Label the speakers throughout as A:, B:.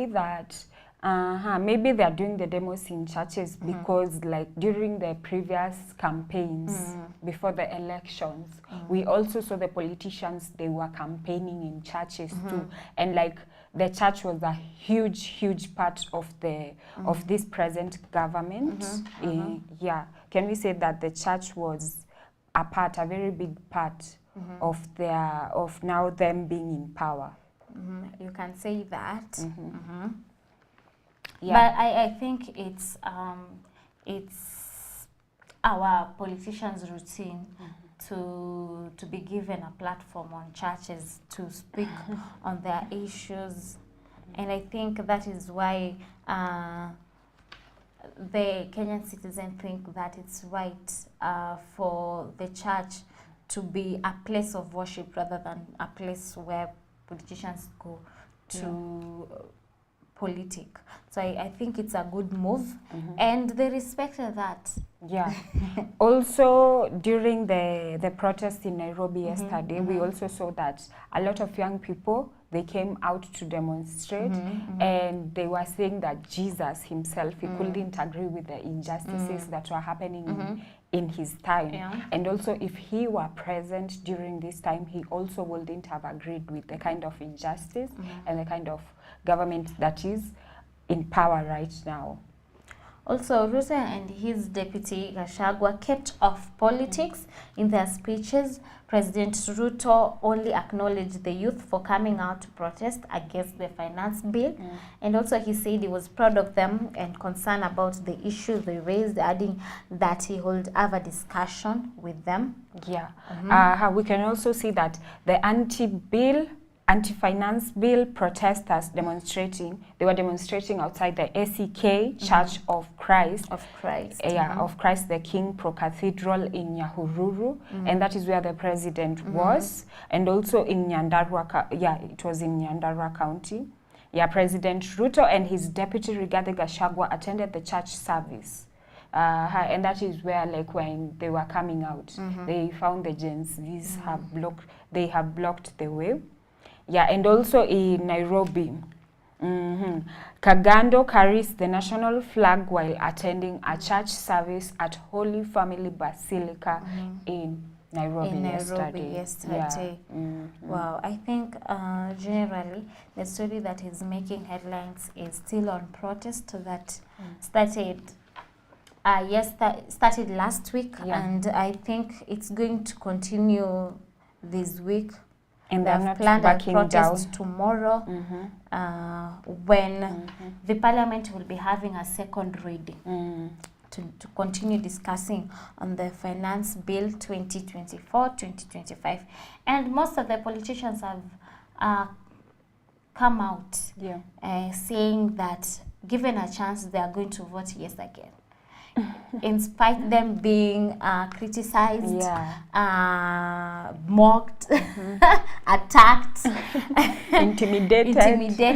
A: that maybe they're doing the demos in churches because like during the previous campaigns before the elections, we also saw the politicians, they were campaigning in churches too. And like the church was a huge part of the of this present government. Yeah, can we say that the church was a very big part of now them being in power?
B: You can say that.
A: Yeah.
B: But I think it's our politicians' routine to be given a platform on churches to speak on their issues, and I think that is why the Kenyan citizen think that it's right for the church to be a place of worship rather than a place where politicians go to politic. So I think it's a good move, and they respected that.
A: Yeah. Also, during the protest in Nairobi yesterday, we also saw that a lot of young people, they came out to demonstrate, and they were saying that Jesus himself, he couldn't agree with the injustices that were happening in his time. And also, if he were present during this time, he also wouldn't have agreed with the kind of injustice and the kind of government that is in power right now.
B: Also, Ruto and his deputy Gachagua kept off politics in their speeches. President Ruto only acknowledged the youth for coming out to protest against the finance bill. And also he said he was proud of them and concerned about the issues they raised, adding that he would have a discussion with them.
A: Yeah. We can also see that the anti-finance bill protesters they were demonstrating outside the ACK Church of Christ. Of Christ the King Pro Cathedral in Nyahururu, and that is where the president was, and also in Nyandarua, it was in Nyandarua County. Yeah, President Ruto and his deputy Rigathi Gachagua attended the church service. And that is where, like, when they were coming out, they found the Gen Zs have blocked the way. Yeah, and also in Nairobi, Kagando carries the national flag while attending a church service at Holy Family Basilica in Nairobi yesterday. Yeah.
B: Wow, I think generally the story that is making headlines is still on protest that started started last week, and I think it's going to continue this week.
A: And
B: they have planned a protest tomorrow when the parliament will be having a second reading to continue discussing on the finance bill 2024-2025. And most of the politicians have come out saying that given a chance they are going to vote yes again. In spite them being criticized, mocked, attacked,
A: intimidated.
B: They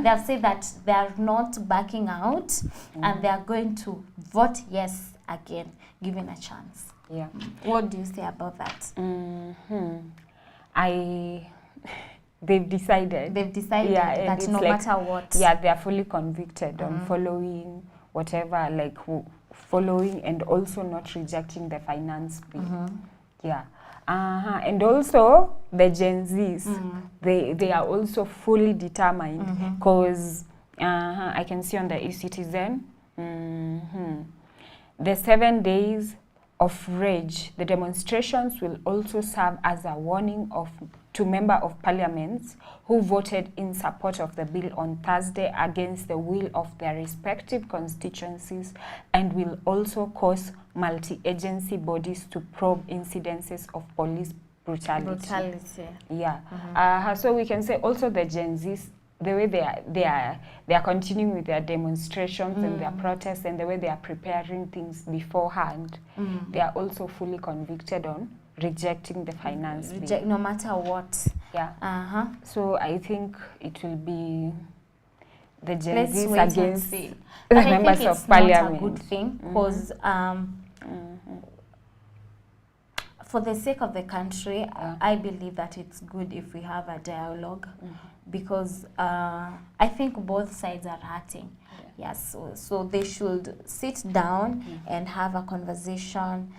B: have said that they are not backing out and they are going to vote yes again, given a chance.
A: Yeah.
B: What do you say about that?
A: They've decided.
B: That no matter what.
A: Yeah, they are fully convicted on following whatever, like following and also not rejecting the finance bill. Yeah. And also the Gen Zs, they are also fully determined because I can see on the eCitizen, the 7 days of rage, the demonstrations will also serve as a warning to members of parliaments who voted in support of the bill on Thursday against the will of their respective constituencies, and will also cause multi-agency bodies to probe incidences of police brutality. Yeah. So we can say also the Gen Zs, the way they are continuing with their demonstrations and their protests, and the way they are preparing things beforehand, they are also fully convicted on rejecting the finance bill.
B: No matter what.
A: Yeah. So I think it will be the Gen Zs against the members of parliament.
B: Not a good thing because for the sake of the country, I believe that it's good if we have a dialogue, because I think both sides are hurting. Yes, so they should sit down and have a conversation.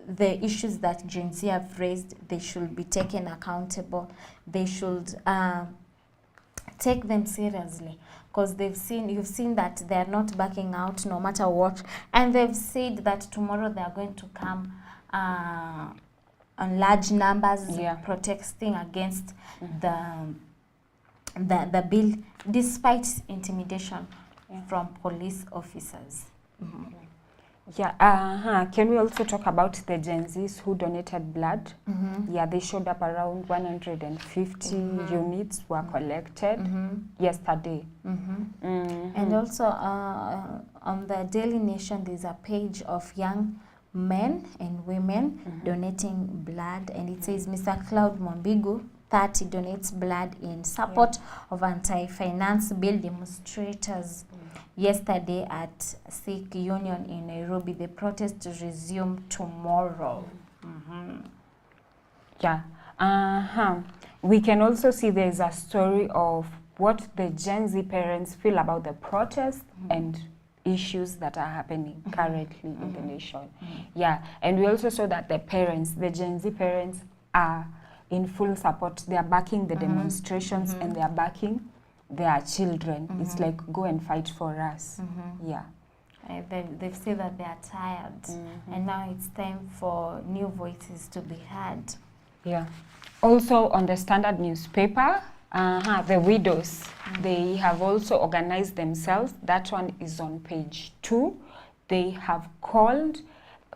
B: The issues that Gen Z have raised, they should be taken accountable. They should take them seriously, because you've seen that they're not backing out no matter what, and they've said that tomorrow they are going to come on large numbers protesting against the bill, despite intimidation from police officers.
A: Can we also talk about the Gen Zs who donated blood? Yeah, they showed up around 150 units were collected yesterday.
B: And also on the Daily Nation, there's a page of young men and women donating blood, and it says Mr. Cloud Mwambigu 30 donates blood in support of anti-finance bill demonstrators. Yesterday at Sikh Union in Nairobi, the protest resume tomorrow.
A: We can also see there's a story of what the Gen Z parents feel about the protest and issues that are happening currently in the nation. And we also saw that the Gen Z parents are in full support. They are backing the demonstrations and they are backing their children. It's like, go and fight for us.
B: They've said that they are tired, and now it's time for new voices to be heard.
A: Also on the Standard newspaper, the widows, they have also organized themselves. That one is on page 2. They have called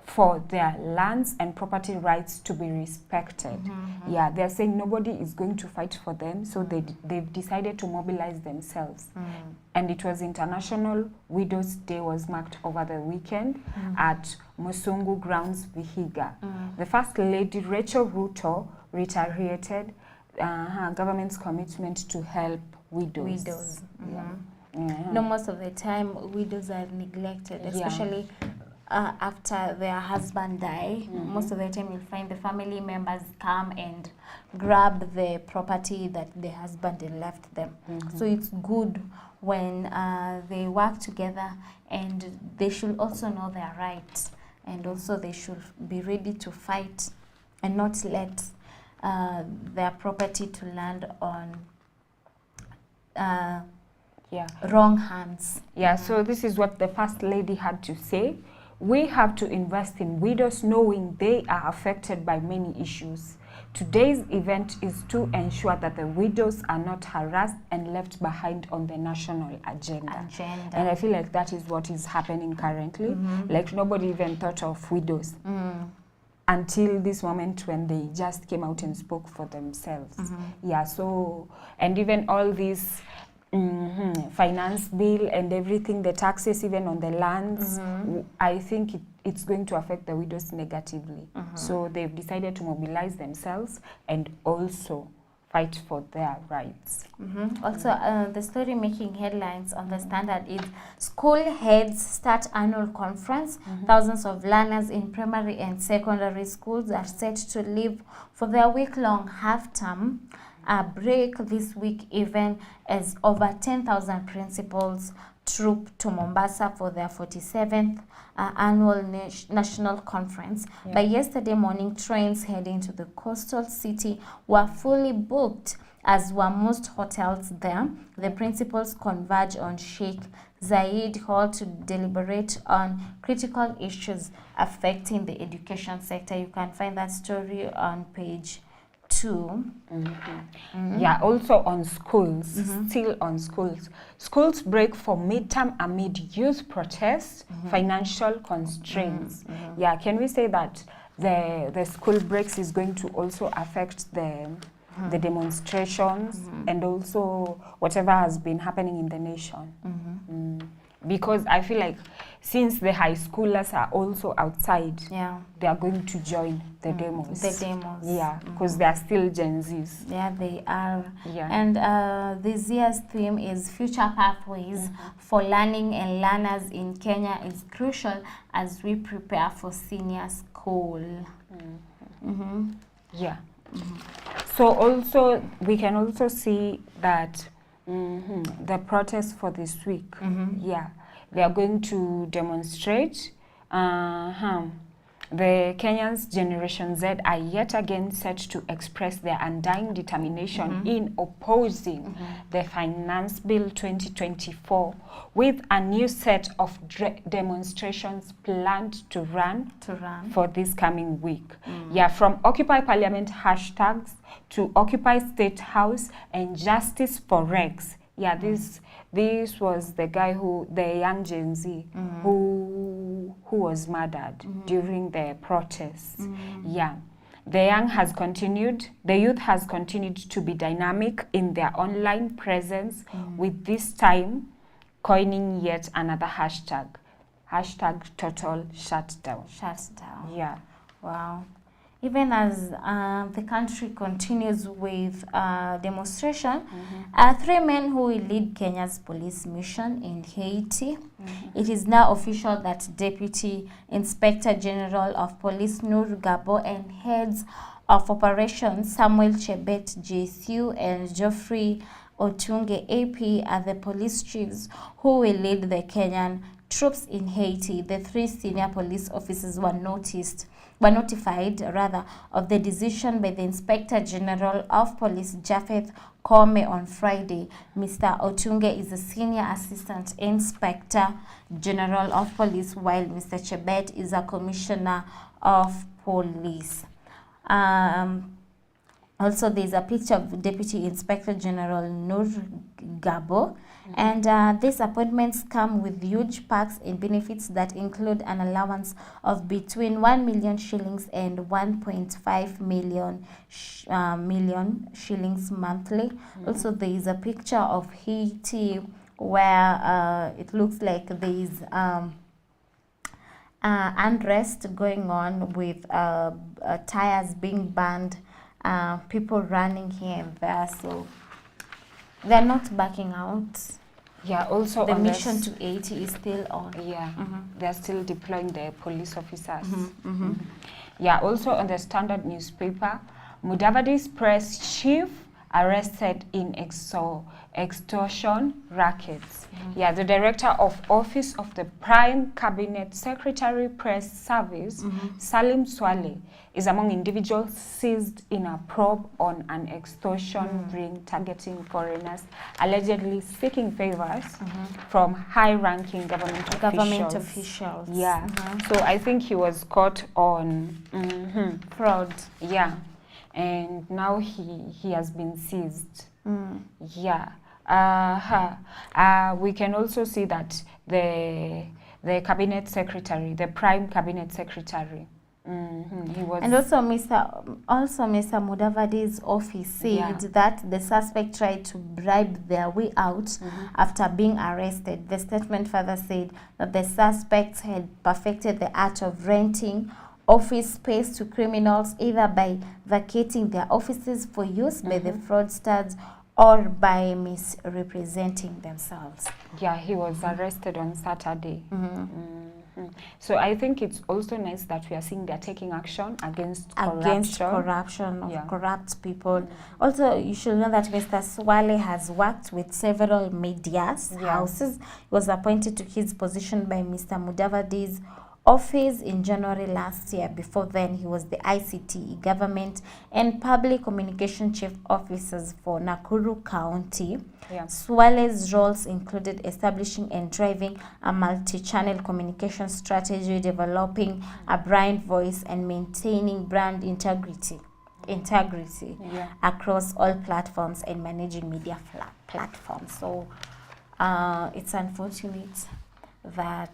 A: for their lands and property rights to be respected. They're saying nobody is going to fight for them, so they've decided to mobilize themselves. And it was International Widows Day was marked over the weekend at Musungu Grounds, Vihiga. The First Lady, Rachel Ruto, reiterated government's commitment to help widows.
B: No, most of the time widows are neglected, especially after their husband die. Most of the time you'll find the family members come and grab the property that the husband left them. So it's good when they work together, and they should also know their rights, and also they should be ready to fight and not let their property to land on wrong hands.
A: So this is what the First Lady had to say. We have to invest in widows, knowing they are affected by many issues. Today's event is to ensure that the widows are not harassed and left behind on the national agenda. And I feel like that is what is happening currently. Like, nobody even thought of widows until this moment when they just came out and spoke for themselves. So, and even all these finance bill and everything, the taxes even on the lands, I think it's going to affect the widows negatively. So they've decided to mobilize themselves and also fight for their rights.
B: Also, the story making headlines on the Standard is school heads start annual conference. Thousands of learners in primary and secondary schools are set to leave for their week-long half-term break this week, even as over 10,000 principals troop to Mombasa for their 47th annual national conference. By yesterday morning, trains heading to the coastal city were fully booked, as were most hotels there. The principals converge on Sheikh Zayed Hall to deliberate on critical issues affecting the education sector. You can find that story on page 2.
A: Also on schools, still on schools. Schools break for midterm amid youth protests, financial constraints. Can we say that the school breaks is going to also affect the demonstrations and also whatever has been happening in the nation? Because I feel like since the high schoolers are also outside, they are going to join the demos. Because they are still Gen Zs.
B: They are. And this year's theme is Future Pathways for Learning and Learners in Kenya is crucial as we prepare for senior school.
A: Yeah. So also we can also see that the protests for this week, yeah, they are going to demonstrate. The Kenyans Generation Z are yet again set to express their undying determination in opposing the Finance Bill 2024 with a new set of demonstrations planned to run for this coming week. Yeah, from Occupy Parliament hashtags to Occupy State House and Justice for Rex. Yeah, this was the guy the young Gen Z who was murdered during the protests. Yeah, the youth has continued to be dynamic in their online presence, with this time coining yet another hashtag total shutdown. Yeah.
B: Wow. Even as the country continues with demonstration, 3 men who will lead Kenya's police mission in Haiti. It is now official that Deputy Inspector General of Police Noor Gabo and heads of operations Samuel Chebet JSU and Geoffrey Otunge AP are the police chiefs who will lead the Kenyan troops in Haiti. The 3 senior police officers were notified of the decision by the Inspector General of Police Japheth Kome on Friday. Mr. Otunge is a Senior Assistant Inspector General of Police, while Mr. Chebet is a Commissioner of Police. Also, there's a picture of Deputy Inspector General Noor Gabo. And these appointments come with huge perks and benefits that include an allowance of between 1 million shillings and 1.5 million shillings monthly. Also, there is a picture of Haiti where it looks like there is unrest going on with tires being burned, people running here and there. So they're not backing out.
A: Yeah, also
B: the mission to 80 is still on.
A: Yeah, they're still deploying the police officers. Yeah, also on the Standard newspaper, Mudavadi's press chief arrested in extortion rackets. Yeah, the director of Office of the Prime Cabinet Secretary Press Service, Salim Swale, is among individuals seized in a probe on an extortion ring targeting foreigners, allegedly seeking favors from high-ranking government officials. Yeah, so I think he was caught on
B: fraud.
A: Yeah, and now he has been seized. Yeah. We can also see that the cabinet secretary, the prime cabinet secretary, he was.
B: And also Mr. Mudavadi's office said that the suspect tried to bribe their way out after being arrested. The statement further said that the suspects had perfected the art of renting office space to criminals, either by vacating their offices for use by the fraudsters or by misrepresenting themselves.
A: Yeah, he was arrested on Saturday. So I think it's also nice that we are seeing they're taking action against
B: corruption of corrupt people. Also, you should know that Mr. Swale has worked with several media houses. He was appointed to his position by Mr. Mudavadi's office in January last year. Before then, he was the ICT, Government and Public Communication Chief Officers for Nakuru County. Swale's roles included establishing and driving a multi-channel communication strategy, developing a brand voice, and maintaining brand integrity across all platforms and managing media platforms. So it's unfortunate that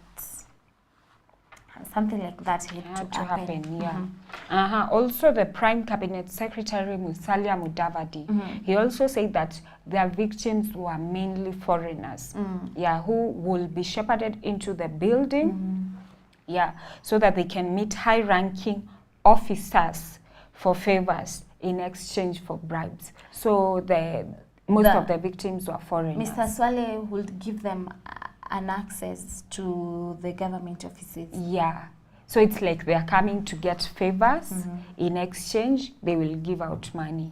B: something like that had to happen.
A: Also, the Prime Cabinet Secretary Musalia Mudavadi, he also said that their victims were mainly foreigners, who will be shepherded into the building, so that they can meet high-ranking officers for favors in exchange for bribes. So most of the victims were foreigners.
B: Mr. Swale would give them an access to the government offices.
A: Yeah, So it's like they are coming to get favors. In exchange, they will give out money.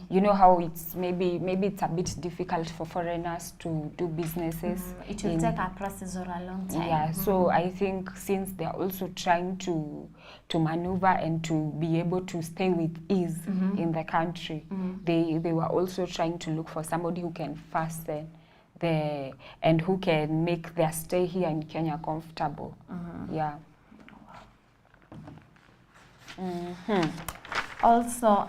A: You know how it's maybe it's a bit difficult for foreigners to do businesses.
B: It will take a process or a long time.
A: Yeah, so I think since they are also trying to maneuver and to be able to stay with ease in the country, they were also trying to look for somebody who can fasten and who can make their stay here in Kenya comfortable. Yeah.
B: Also,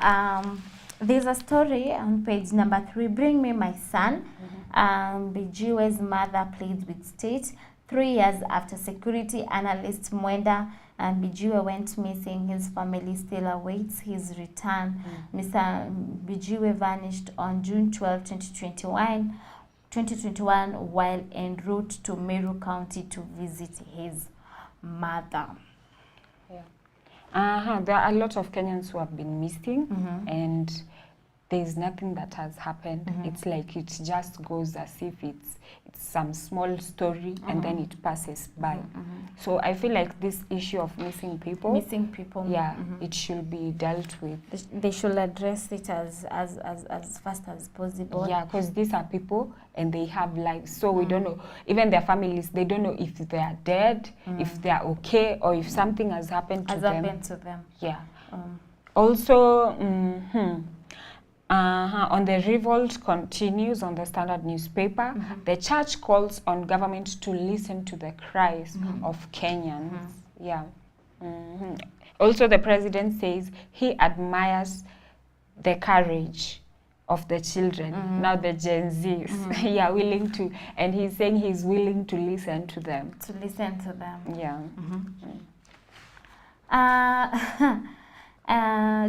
B: there's a story on page number 3, Bring Me My Son. Bijiwe's mother pleads with state. 3 years after security analyst Mwenda and Bijiwe went missing, his family still awaits his return. Mr. Bijiwe vanished on June 12, 2021 while en route to Meru County to visit his mother.
A: There are a lot of Kenyans who have been missing, and there's nothing that has happened. It's like it just goes as if it's some small story and then it passes by. So I feel like this issue of missing people, it should be dealt with.
B: They should address it as fast as possible.
A: Yeah, because these are people and they have lives. So we don't know, even their families, they don't know if they are dead, if they are okay, or if something has happened to them. Yeah. Also, on the revolt continues on the Standard newspaper. The church calls on government to listen to the cries of Kenyans. Yeah. Also, the president says he admires the courage of the children. Now the Gen Zs, willing to, and he's saying he's willing to listen to them. Yeah.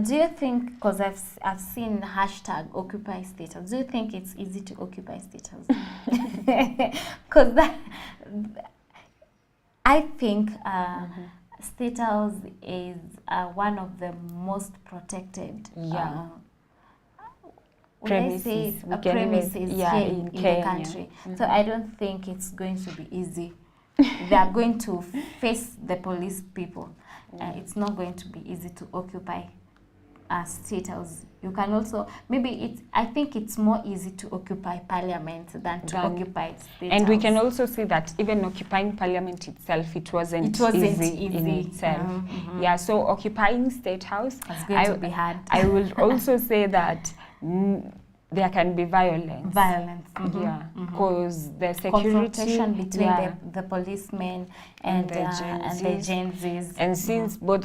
B: Do you think, because I've seen hashtag Occupy State House, do you think it's easy to occupy State House? Because I think State House is one of the most protected premises here in the country. So I don't think it's going to be easy. They are going to face the police people. It's not going to be easy to occupy State House. You can also, I think it's more easy to occupy Parliament than to occupy State House.
A: And we can also see that even occupying Parliament itself, it wasn't easy in itself. Yeah, so occupying State House,
B: it's going to be hard.
A: I will also say that there can be violence. Yeah, because the security,
B: confrontation between the policemen and the Gen Zs.
A: And since both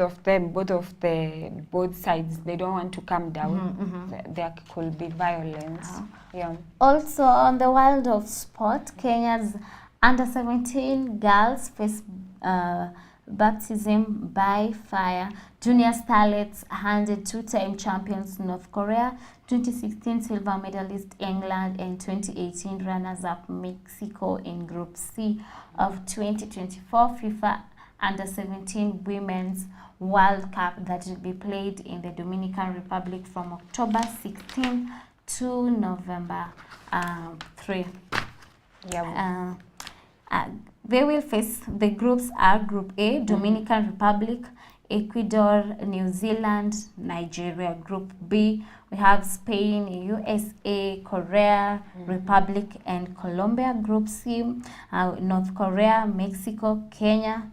A: sides, they don't want to come down, there could be violence. Yeah.
B: Also, on the world of sport, Kenya's under-17 girls face baptism by fire. Junior starlets handed 2-time champions North Korea, 2016 silver medalist England, and 2018 runners-up Mexico in Group C of 2024 FIFA Under-17 Women's World Cup that will be played in the Dominican Republic from October 16 to November 3.
A: Yeah.
B: They will face, the groups are Group A, Dominican Republic, Ecuador, New Zealand, Nigeria. Group B, we have Spain, USA, Korea, Republic, and Colombia. Group C, North Korea, Mexico, Kenya,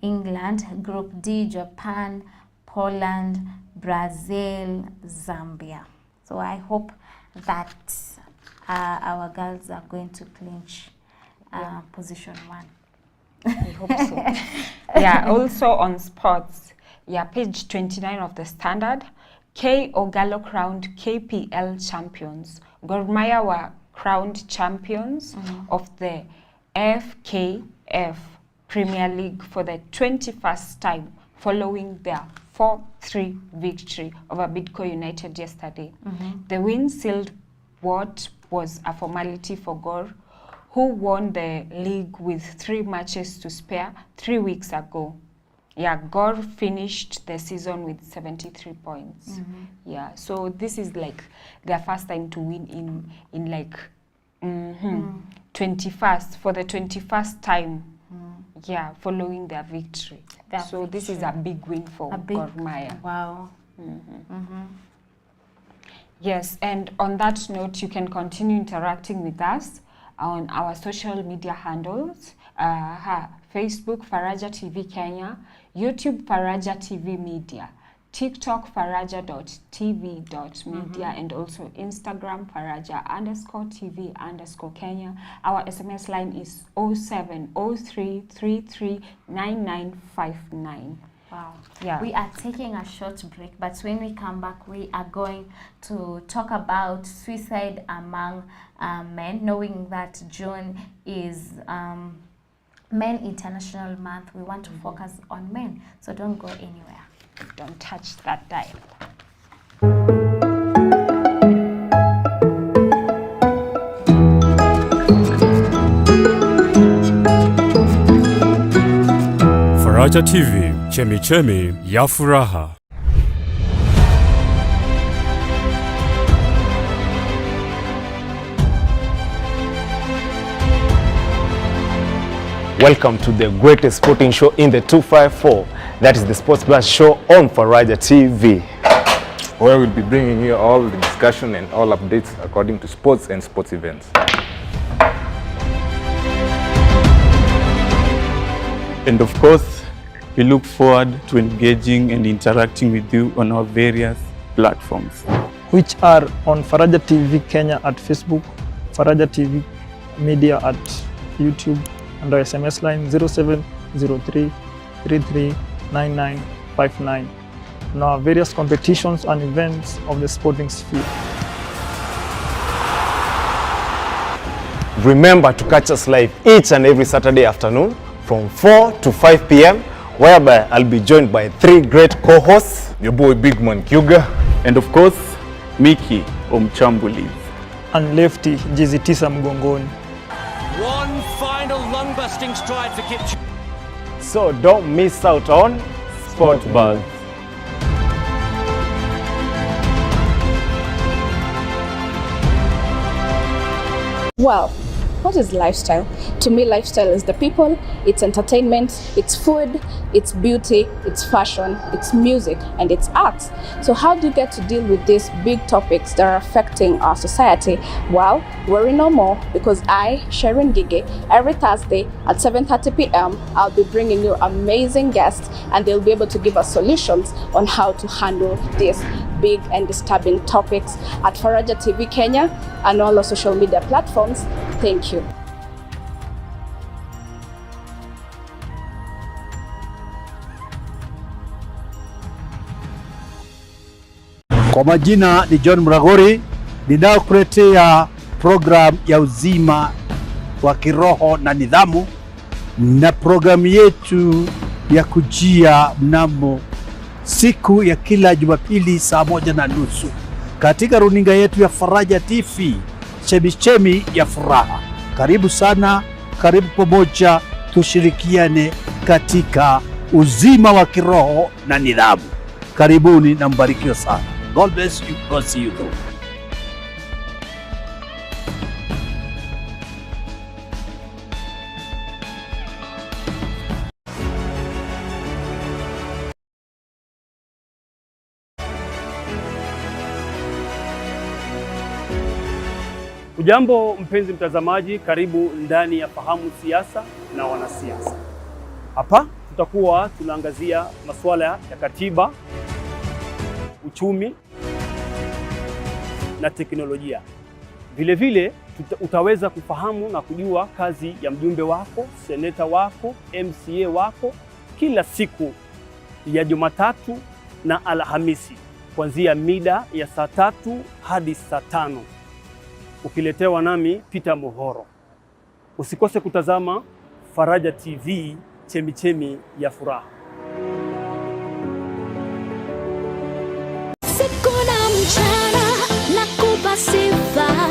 B: England. Group D, Japan, Poland, Brazil, Zambia. So I hope that our girls are going to clinch position 1.
A: I hope so. Yeah, also on sports, page 29 of the Standard, K Ogalo crowned KPL champions. Gor Mahia were crowned champions of the FKF Premier League for the 21st time following their 4-3 victory over Bidco United yesterday. The win sealed what was a formality for Gor, who won the league with 3 matches to spare 3 weeks ago. Yeah, Gor finished the season with 73 points. Yeah, so this is like their first time to win in like 21st, for the 21st time. Yeah, following their victory. So this is a big win for Gor Mahia.
B: Wow.
A: Yes, and on that note, you can continue interacting with us on our social media handles. Facebook, Faraja TV Kenya, YouTube, Faraja TV Media, TikTok, faraja.tv.media, and also Instagram, Faraja_TV_Kenya. Our SMS line is 0703339959.
B: Wow.
A: Yeah.
B: We are taking a short break, but when we come back, we are going to talk about suicide among men, knowing that June is Men International Month. We want to focus on men, so don't go anywhere.
A: Don't touch that dial.
C: Faraja TV, chemichemi ya furaha.
D: Welcome to the greatest sporting show in the 254. That is the Sports Blast show on Faraja TV,
E: where we'll be bringing you all the discussion and all updates according to sports and sports events.
F: And of course, we look forward to engaging and interacting with you on our various platforms,
G: which are on Faraja TV Kenya at Facebook, Faraja TV Media at YouTube, and our SMS line 0703339959, and our various competitions and events of the sporting sphere.
D: Remember to catch us live each and every Saturday afternoon from 4 to 5 p.m. whereby I'll be joined by 3 great co-hosts.
E: Your boy Big Man Kyuga,
F: and of course, Mickey Omchambuliv,
G: and Lefty Jizitisa Mgongoni.
H: One final lung-busting stride for Kipchoge.
D: So don't miss out on Sport Buzz.
I: Well, what is lifestyle? To me, lifestyle is the people, it's entertainment, it's food, it's beauty, it's fashion, it's music, and it's art. So how do you get to deal with these big topics that are affecting our society? Well, worry no more, because I, Sharon Gige, every Thursday at 7:30 p.m, I'll be bringing you amazing guests, and they'll be able to give us solutions on how to handle these big and disturbing topics at Faraja TV Kenya and all our social media platforms. Thank you.
J: Kwa majina ni John Mragori, ninayokuletea program ya uzima wa kiroho na nidhamu, na programu yetu ya kujia mnamo siku ya kila Jumapili saa 1:30 katika runinga yetu ya Faraja TV, chemichemi ya furaha. Karibu sana, karibu pamoja, tushirikiane katika uzima wa kiroho na nidhamu. Karibuni na mbarikiwe sana. God bless you. God see you through.
F: Ujambo mpenzi mtazamaji, karibu ndani ya Fahamu Siasa na Wanasiasa. Hapa tutakuwa tunaangazia masuala ya katiba, uchumi na teknolojia. Vile vile utaweza kufahamu na kujua kazi ya mjumbe wako, seneta wako, MCA wako kila siku ya Jumatatu na Alhamisi kuanzia mida ya saa 3 hadi saa 5. Ukiletewa nami Peter Muhoro. Usikose kutazama Faraja TV, chemichemi ya furaha.
K: Siku na mchana nakupa sifa,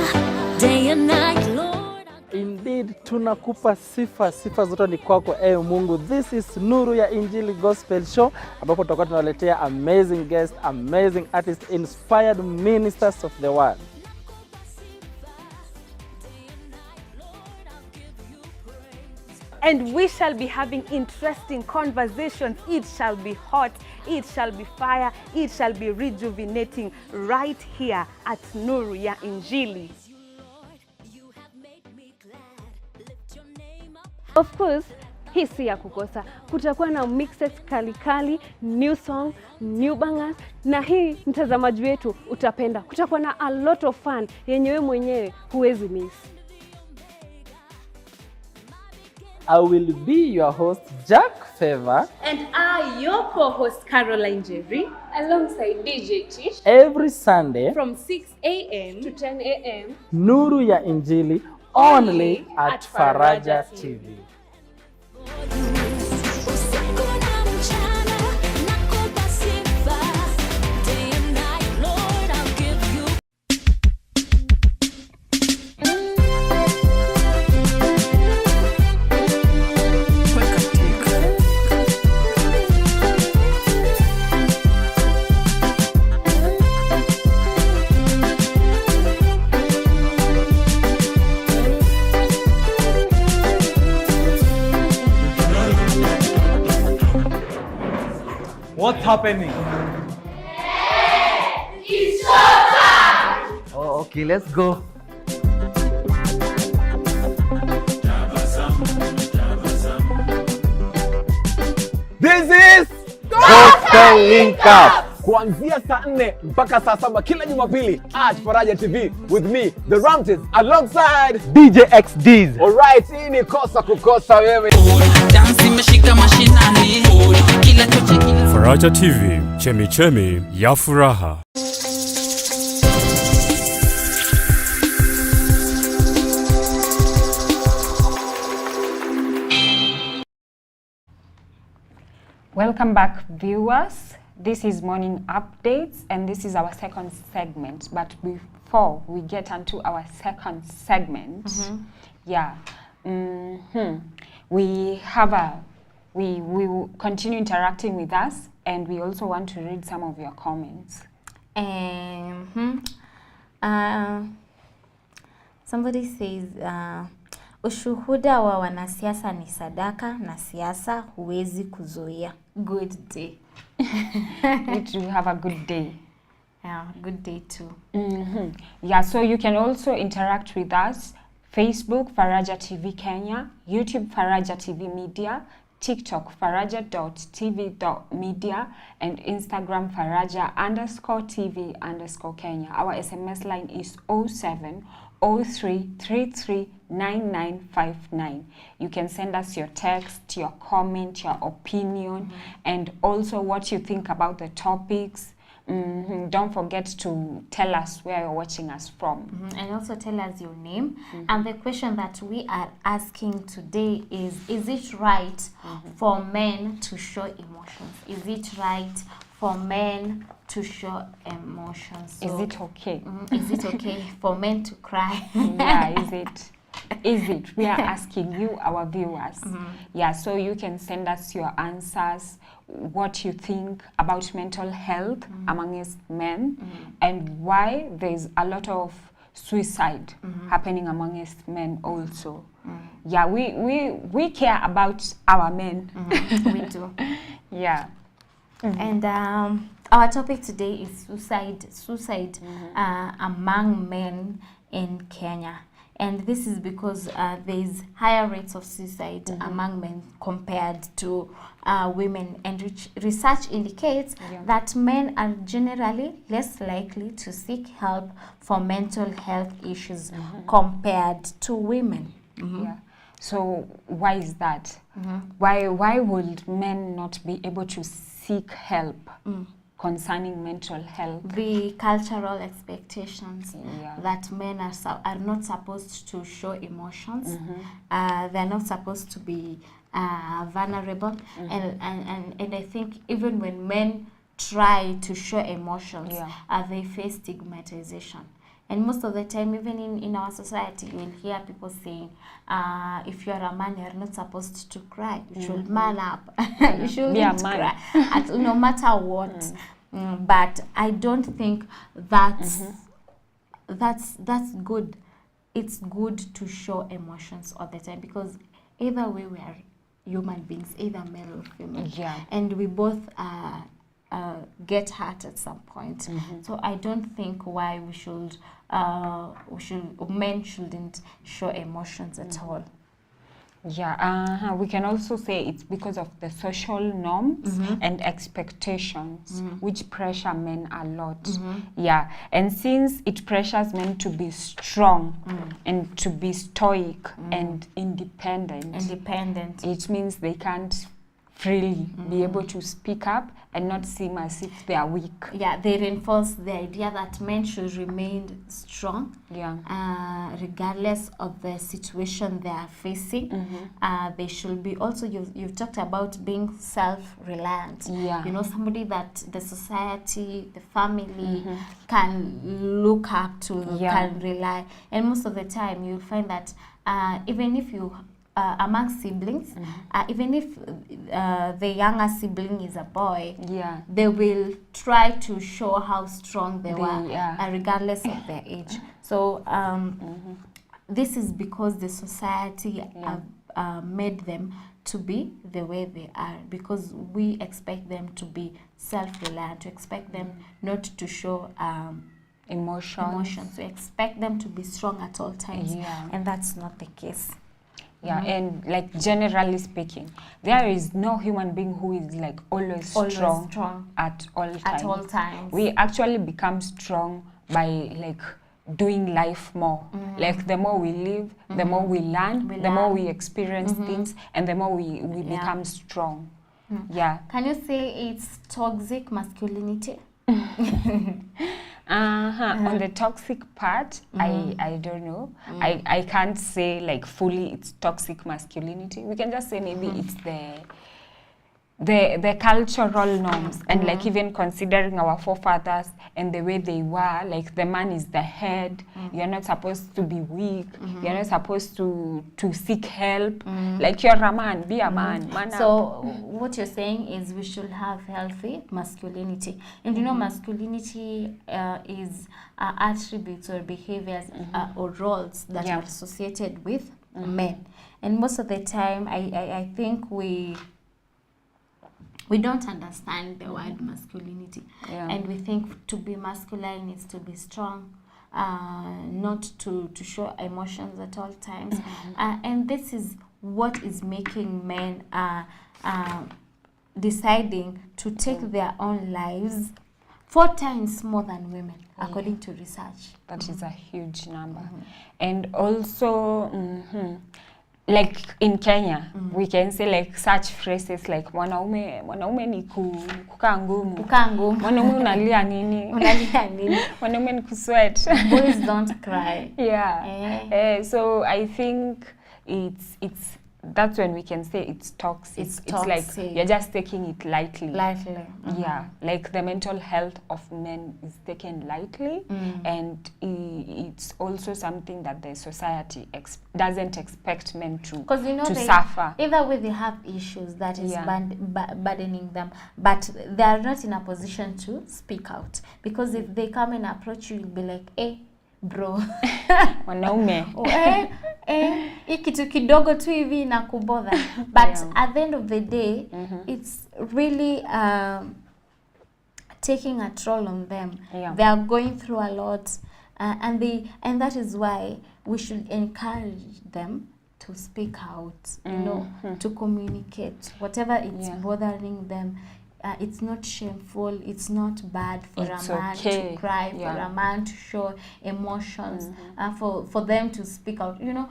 K: day and night Lord.
L: Indeed, tunakupa sifa, sifa zote ni kwako ewe Mungu. This is Nuru ya Injili Gospel Show, ambapo tutakuwa tunaletea amazing guests, amazing artists, inspired ministers of the world.
M: and we shall be having interesting conversations. It shall be hot, it shall be fire, it shall be rejuvenating right here at Nuru ya Injili. Of course, hii si ya kukosa. Kutakuwa na mixes kali, new song, new bangers, na hii mtazamaji wetu utapenda. Kutakuwa na a lot of fun yenye wewe mwenyewe huwezi miss.
L: I will be your host, Jack Favor.
M: And I, your co-host, Caroline Jerry, alongside DJ Tish.
L: Every Sunday
M: from 6 a.m. to 10 a.m.
L: Nuru ya Injili, only at Faraja TV.
N: What's happening?
O: It's showtime!
N: Oh, okay, let's go. This is
D: Gospel Link Up.
N: kuanzia saa 4 mpaka saa 7 kila Jumapili at Faraja TV with me, the Ramses, alongside
L: DJ XDs.
N: Alright, hii ni kosa kukosa wewe.
C: Faraja TV, chemichemi ya furaha.
A: Welcome back, viewers. This is Morning Updates, and this is our second segment. But before we get into our second segment, we will continue interacting with us, and we also want to read some of your comments.
B: Somebody says, ushuhuda wa wanasiasa ni sadaka na siasa huwezi kuzuia. Good day.
A: You too have a good day.
B: Yeah, good day too.
A: Yeah, so you can also interact with us. Facebook, Faraja TV Kenya. YouTube, Faraja TV Media. TikTok, faraja.tv.media. And Instagram, Faraja_TV_Kenya. Our SMS line is 0703339959. You can send us your text, your comment, your opinion, and also what you think about the topics. Don't forget to tell us where you're watching us from.
B: And also tell us your name. And the question that we are asking today is it right for men to show emotions? Is it right for men to show emotions? So,
A: is it okay?
B: Is it okay for men to cry?
A: Yeah, is it? Is it? We are asking you, our viewers. Yeah, so you can send us your answers, what you think about mental health amongst men, and why there's a lot of suicide happening amongst men also. Yeah, we care about our men.
B: We do.
A: Yeah.
B: And our topic today is suicide among men in Kenya. And this is because there's higher rates of suicide among men compared to women. And research indicates that men are generally less likely to seek help for mental health issues compared to women.
A: Yeah. So why is that? Why would men not be able to seek help concerning mental health?
B: The cultural expectations that men are not supposed to show emotions. They're not supposed to be vulnerable. And I think even when men try to show emotions, they face stigmatization. And most of the time, even in our society, you will hear people saying, if you're a man, you're not supposed to cry. You should man up. You shouldn't cry, no matter what. But I don't think that's good. It's good to show emotions all the time, because either way we are human beings, either male or female.
A: Yeah.
B: And we both get hurt at some point. So I don't think why men shouldn't show emotions at all.
A: Yeah, we can also say it's because of the social norms and expectations which pressure men a lot. Yeah, and since it pressures men to be strong and to be stoic and independent, it means they can't freely be able to speak up and not seem as if they are weak.
B: Yeah, they reinforce the idea that men should remain strong, regardless of the situation they are facing. They should be also, you've talked about being self-reliant.
A: Yeah.
B: You know, somebody that the society, the family can look up to, can rely. And most of the time you'll find that even if you among siblings, even if the younger sibling is a boy, they will try to show how strong they were, regardless of their age. So this is because the society made them to be the way they are, because we expect them to be self-reliant, to expect them not to show emotions. We expect them to be strong at all times, and that's not the case.
A: Yeah, and like generally speaking, there is no human being who is like always strong at all times.
B: At all times.
A: We actually become strong by like doing life more. Like the more we live, the more we learn, the more we experience things, and the more we become strong. Yeah.
B: Can you say it's toxic masculinity?
A: On the toxic part, I don't know. I can't say like fully it's toxic masculinity. We can just say maybe it's the cultural norms, and like even considering our forefathers and the way they were, like the man is the head. You're not supposed to be weak. You're not supposed to seek help. Like you're a man, be a man. Man
B: so what you're saying is we should have healthy masculinity. And you know, masculinity is attributes or behaviors or roles that are associated with men. And most of the time, I think we don't understand the word masculinity, and we think to be masculine is to be strong, not to show emotions at all times, and this is what is making men deciding to take their own lives 4 times more than women, according to research.
A: That is a huge number. And also, like in Kenya, we can say like such phrases like mwanaume ni kukaa ngumu. Mwanaume unalia nini? Mwanaume ni kusweat.
B: Boys don't cry.
A: So I think it's that's when we can say it's toxic. It's like you're just taking it lightly. Yeah, like the mental health of men is taken lightly, and it's also something that the society doesn't expect men to suffer.
B: Either way, they have issues that is burdening them, but they are not in a position to speak out, because if they come and approach you, you'll be like, hey, bro,
A: mwanaume,
B: hii kitu kidogo tu hivi inakubother. But at the end of the day, it's really taking a toll on them. They are going through a lot, and that is why we should encourage them to speak out, you know, to communicate whatever it's bothering them. It's not shameful, it's not bad for a man to cry, for a man to show emotions, for them to speak out. You know,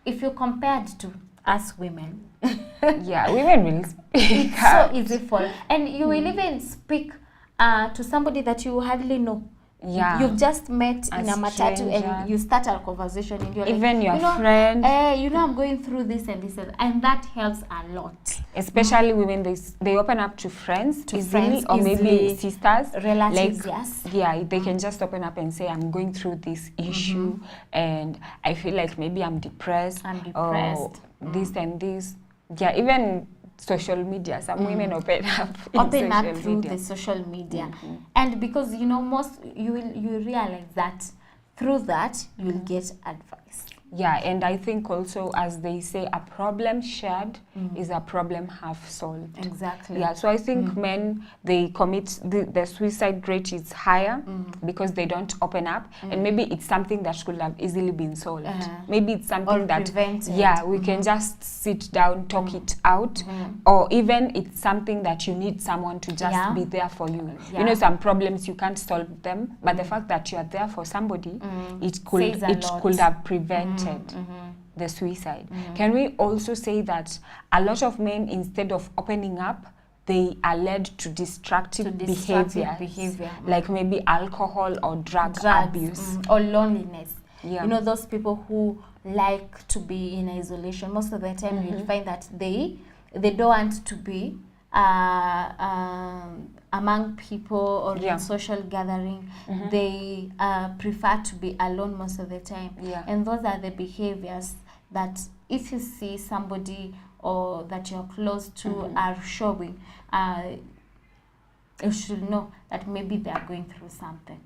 B: if you're compared to us women,
A: women will speak
B: it's so easy for, and you will even speak to somebody that you hardly know. You've just met in a matatu and you start a conversation, and you're
A: even
B: like,
A: your friend,
B: you know, I'm going through this and this, and that helps a lot.
A: Especially women, they open up to friends easily, or maybe sisters,
B: relatives.
A: Like, they can just open up and say, I'm going through this issue, and I feel like maybe I'm depressed. Or this and this. Yeah, even social media, some women open up
B: through the social media, and because you know, most you realize that through that you'll get advice.
A: Yeah, and I think also, as they say, a problem shared is a problem half solved.
B: Exactly.
A: Yeah, so I think men, they commit, the suicide rate is higher because they don't open up, and maybe it's something that could have easily been solved. Maybe it's something that,
B: prevented.
A: yeah, we can just sit down, talk it out, or even it's something that you need someone to just be there for you. You know, some problems you can't solve them, but the fact that you are there for somebody, it could have prevented the suicide. Can we also say that a lot of men, instead of opening up, they are led to destructive behavior, like maybe alcohol or drug abuse
B: or loneliness.
A: Yeah.
B: You know, those people who like to be in isolation, most of the time you'll find that they don't want to be among people or in social gathering. They prefer to be alone most of the time. And those are the behaviors that if you see somebody or that you're close to are showing, you should know that maybe they are going through something.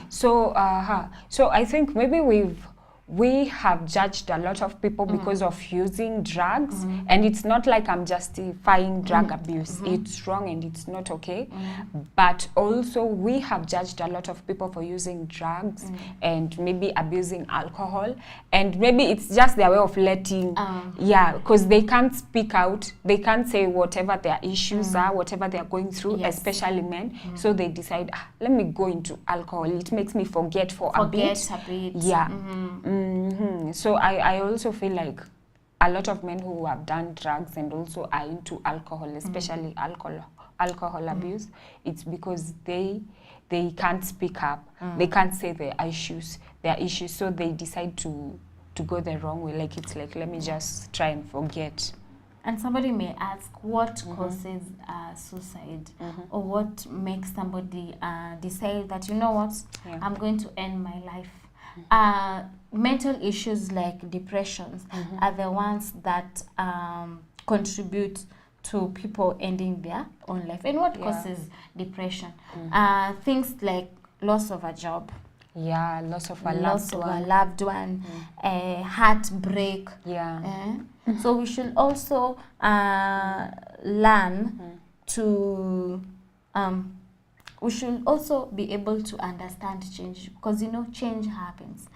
A: So so I think maybe we have judged a lot of people because of using drugs, and it's not like I'm justifying drug abuse. It's wrong and it's not okay. But also we have judged a lot of people for using drugs and maybe abusing alcohol, and maybe it's just their way of letting, because they can't speak out, they can't say whatever their issues are, whatever they're going through, especially men. So they decide, let me go into alcohol. It makes me forget for a bit. So I also feel like a lot of men who have done drugs and also are into alcohol, especially alcohol abuse, it's because they can't speak up, they can't say their issues, so they decide to go the wrong way. Like it's like, let me just try and forget.
B: And somebody may ask, what causes suicide, or what makes somebody decide that, you know what, I'm going to end my life. Mental issues like depressions are the ones that contribute to people ending their own life. And what causes depression? Things like loss of a job,
A: loss of a
B: loved one, heartbreak. So we should also learn to we should also be able to understand change, because you know change happens.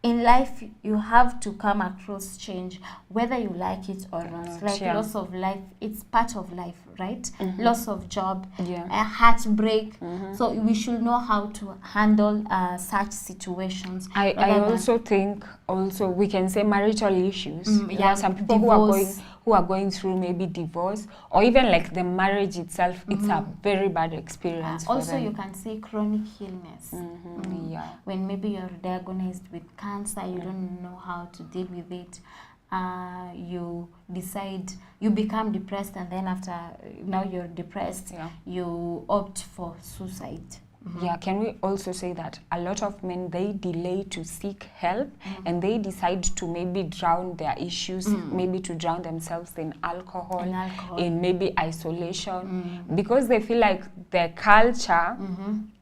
B: In life, you have to come across change, whether you like it or not. Like loss of life, it's part of life, right? Loss of job, a heartbreak. So we should know how to handle such situations.
A: I also think we can say marital issues. Some people who are going through maybe divorce, or even like the marriage itself, it's a very bad experience for
B: also
A: them.
B: You can say chronic illness. When maybe you're diagnosed with cancer, you don't know how to deal with it. You decide, you become depressed, and then after now you're depressed, you opt for suicide.
A: Can we also say that a lot of men, they delay to seek help, and they decide to maybe drown their issues, maybe to drown themselves in alcohol, in maybe isolation, because they feel like their culture,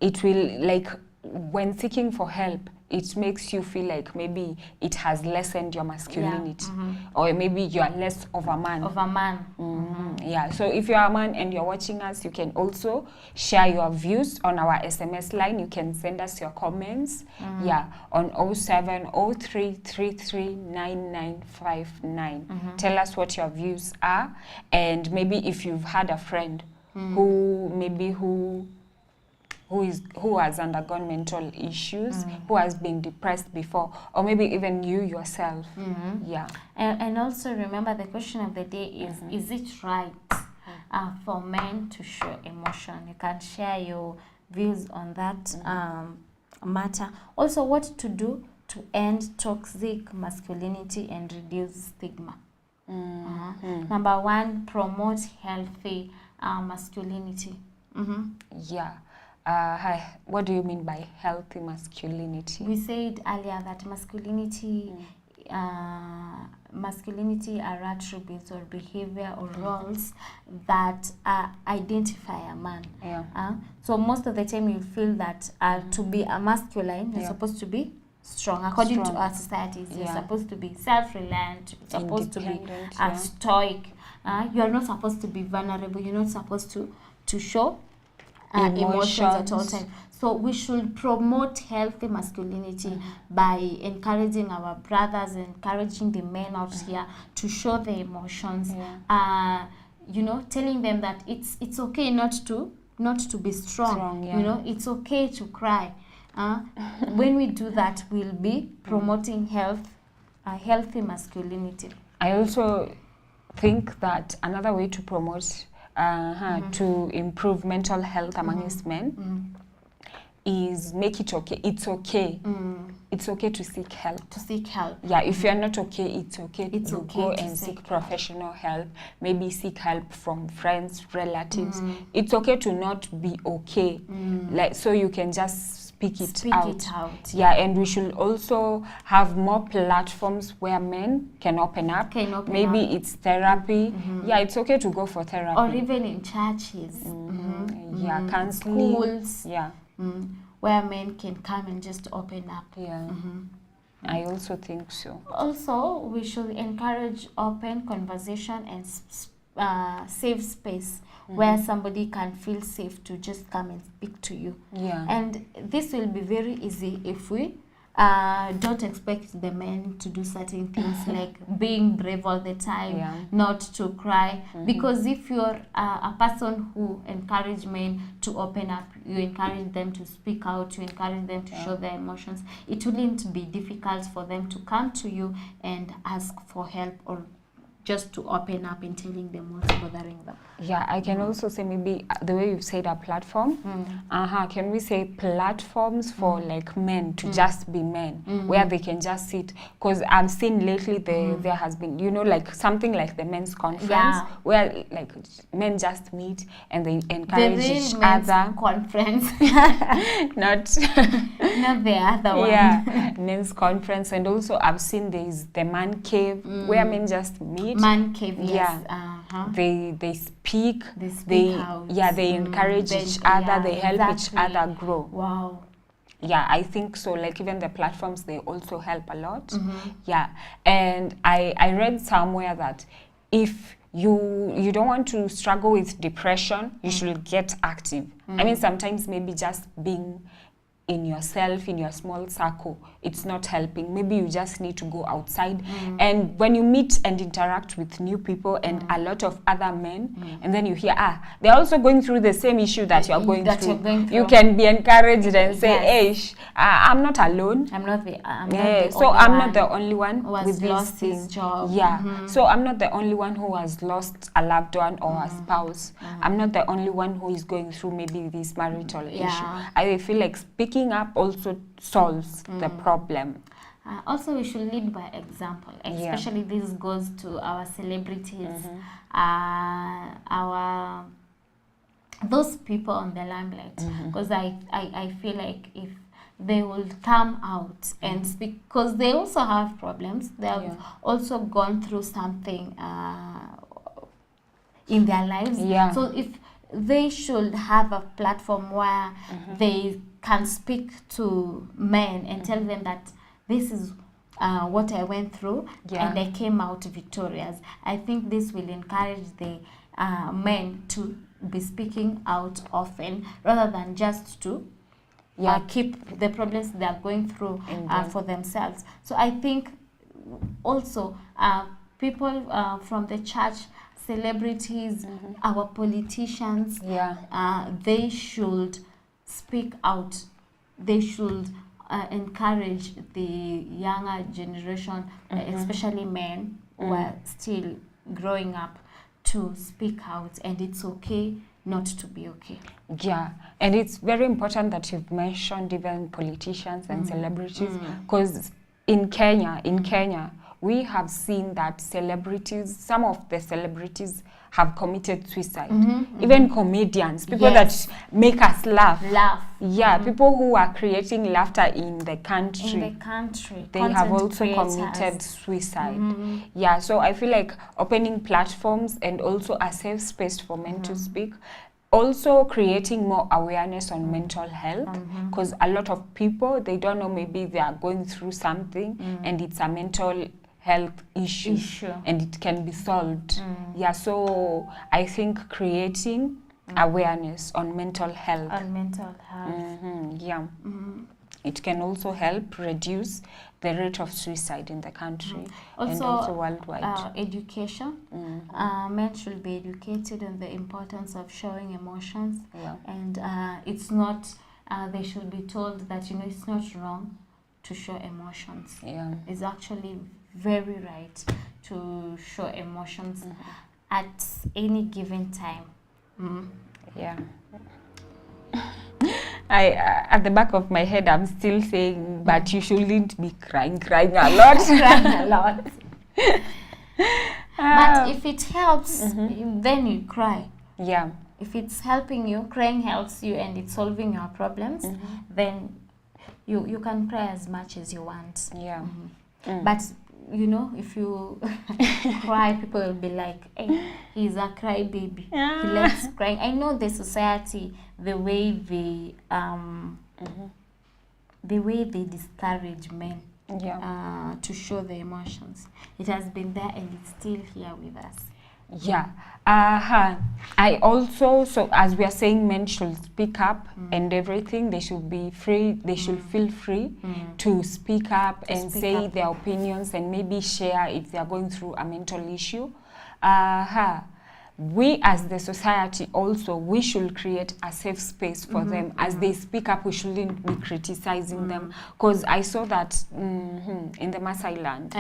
A: it will, like, when seeking for help, it makes you feel like maybe it has lessened your masculinity, or maybe you are less of a man. So if you are a man and you're watching us, you can also share your views on our SMS line. You can send us your comments on 0703339959. Tell us what your views are, and maybe if you've had a friend who has undergone mental issues, who has been depressed before, or maybe even you yourself.
B: And also remember, the question of the day is it right for men to show emotion? You can share your views on that matter. Also, what to do to end toxic masculinity and reduce stigma. Number one, promote healthy masculinity.
A: What do you mean by healthy masculinity?
B: We said earlier that masculinity are attributes or behavior or roles that identify a man. So most of the time you feel that to be a masculine, you're supposed to be strong. According to
A: Strong.
B: our societies, you're
A: Yeah.
B: supposed to be self-reliant, you're supposed to be
A: Independent, yeah.
B: stoic. You're not supposed to be vulnerable. You're not supposed to show emotions at all
A: Emotions.
B: times. So we should promote healthy masculinity by encouraging our brothers, encouraging the men out here to show their emotions. You know, telling them that it's okay not to be strong.
A: yeah.
B: You know, it's okay to cry. When we do that, we'll be promoting healthy masculinity.
A: I also think that another way to promote to improve mental health amongst men is make it okay. It's okay. It's okay to seek help.
B: To seek help.
A: Yeah, if you're not okay, it's okay
B: It's
A: to
B: okay
A: go
B: to
A: and
B: seek
A: seek professional help. Maybe seek help from friends, relatives. It's okay to not be okay. Like, so you can just speak it out. Yeah, and we should also have more platforms where men can open up. Maybe it's therapy. Yeah, it's okay to go for therapy.
B: Or even in churches.
A: Yeah, counseling.
B: Schools.
A: Yeah.
B: Where men can come and just open up.
A: Yeah. I also think so.
B: Also, we should encourage open conversation and safe space where somebody can feel safe to just come and speak to you.
A: Yeah.
B: And this will be very easy if we don't expect the men to do certain things like being brave all the time, not to cry. Because if you're a person who encourage men to open up, you encourage them to speak out, you encourage them to show their emotions, it wouldn't be difficult for them to come to you and ask for help or just to open up and telling them what's bothering them.
A: Yeah, I can also say maybe the way you've said a platform, can we say platforms for like men to just be men, where they can just sit? Because I've seen lately there has been, you know, like something like the men's conference, where like men just meet and they encourage each other.
B: Conference.
A: Not
B: the other one.
A: Yeah, men's conference. And also I've seen there's the man cave, where men just meet.
B: Man cave, yes.
A: Yeah. They speak.
B: They out.
A: Yeah, they encourage each other. They help each other grow.
B: Wow.
A: Yeah, I think so. Like even the platforms, they also help a lot. Yeah, and I read somewhere that if you don't want to struggle with depression, you should get active. I mean, sometimes maybe just being in yourself, in your small circle, it's not helping. Maybe you just need to go outside. And when you meet and interact with new people and a lot of other men, and then you hear, they're also going through the same issue that you're going through. You can be encouraged and say, hey, I'm not alone.
B: I'm not the
A: I'm not the only one
B: who has
A: with this
B: lost
A: thing.
B: his job.
A: Yeah. So I'm not the only one who has lost a loved one or a spouse. I'm not the only one who is going through maybe this marital issue. I feel like speaking up also solves the problem.
B: Also, we should lead by example. Especially this goes to our celebrities, those people on the limelight. Because I feel like if they will come out and speak, because they also have problems. They have also gone through something in their lives. So if they should have a platform where they can speak to men and tell them that this is what I went through and I came out victorious. I think this will encourage the men to be speaking out often rather than just to keep the problems they are going through for themselves. So I think also people from the church, celebrities, our politicians, they should speak out. They should encourage the younger generation, especially men who are still growing up, to speak out, and it's okay not to be okay.
A: Yeah, and it's very important that you've mentioned even politicians and celebrities, because in Kenya, we have seen that some of the celebrities have committed suicide. Even comedians, people that make us laugh. Yeah, people who are creating laughter in the country. They have also committed suicide. Yeah, so I feel like opening platforms and also a safe space for men to speak also creating more awareness on mental health, because a lot of people, they don't know, maybe they are going through something and it's a mental health issue and it can be solved. Yeah, so I think creating awareness on mental health.
B: On mental health.
A: Yeah. It can also help reduce the rate of suicide in the country and also worldwide.
B: Education. Men should be educated on the importance of showing emotions, and it's not. They should be told that it's not wrong to show emotions. It's actually very right to show emotions at any given time.
A: Yeah. At the back of my head, I'm still saying, but you shouldn't be crying a lot.
B: Crying a lot. But if it helps, then you cry.
A: Yeah.
B: If it's helping you, crying helps you and it's solving your problems, then you can cry as much as you want.
A: Yeah.
B: But if you cry, people will be like, hey, he's a crybaby. He likes crying. I know the society, the way they discourage men to show their emotions. It has been there and it's still here with us.
A: Yeah. I also, so as we are saying, men should speak up and everything. They should be free. They should feel free to speak up and say their opinions and maybe share if they are going through a mental issue. We as the society also, we should create a safe space for them. As they speak up, we shouldn't be criticizing them. Because I saw that in the Maasai land,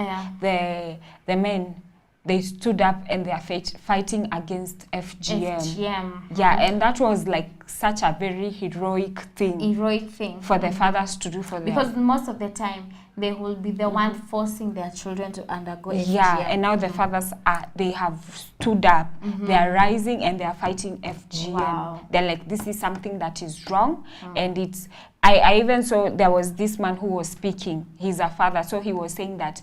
A: the men, they stood up and they are fighting against FGM. Yeah, and that was like such a very heroic thing. For the fathers to do for them.
B: Because most of the time, they will be the one forcing their children to undergo FGM.
A: Yeah, and now the fathers they have stood up. They are rising and they are fighting FGM.
B: Wow.
A: They're like, this is something that is wrong. And it's, I even saw there was this man who was speaking. He's a father, so he was saying that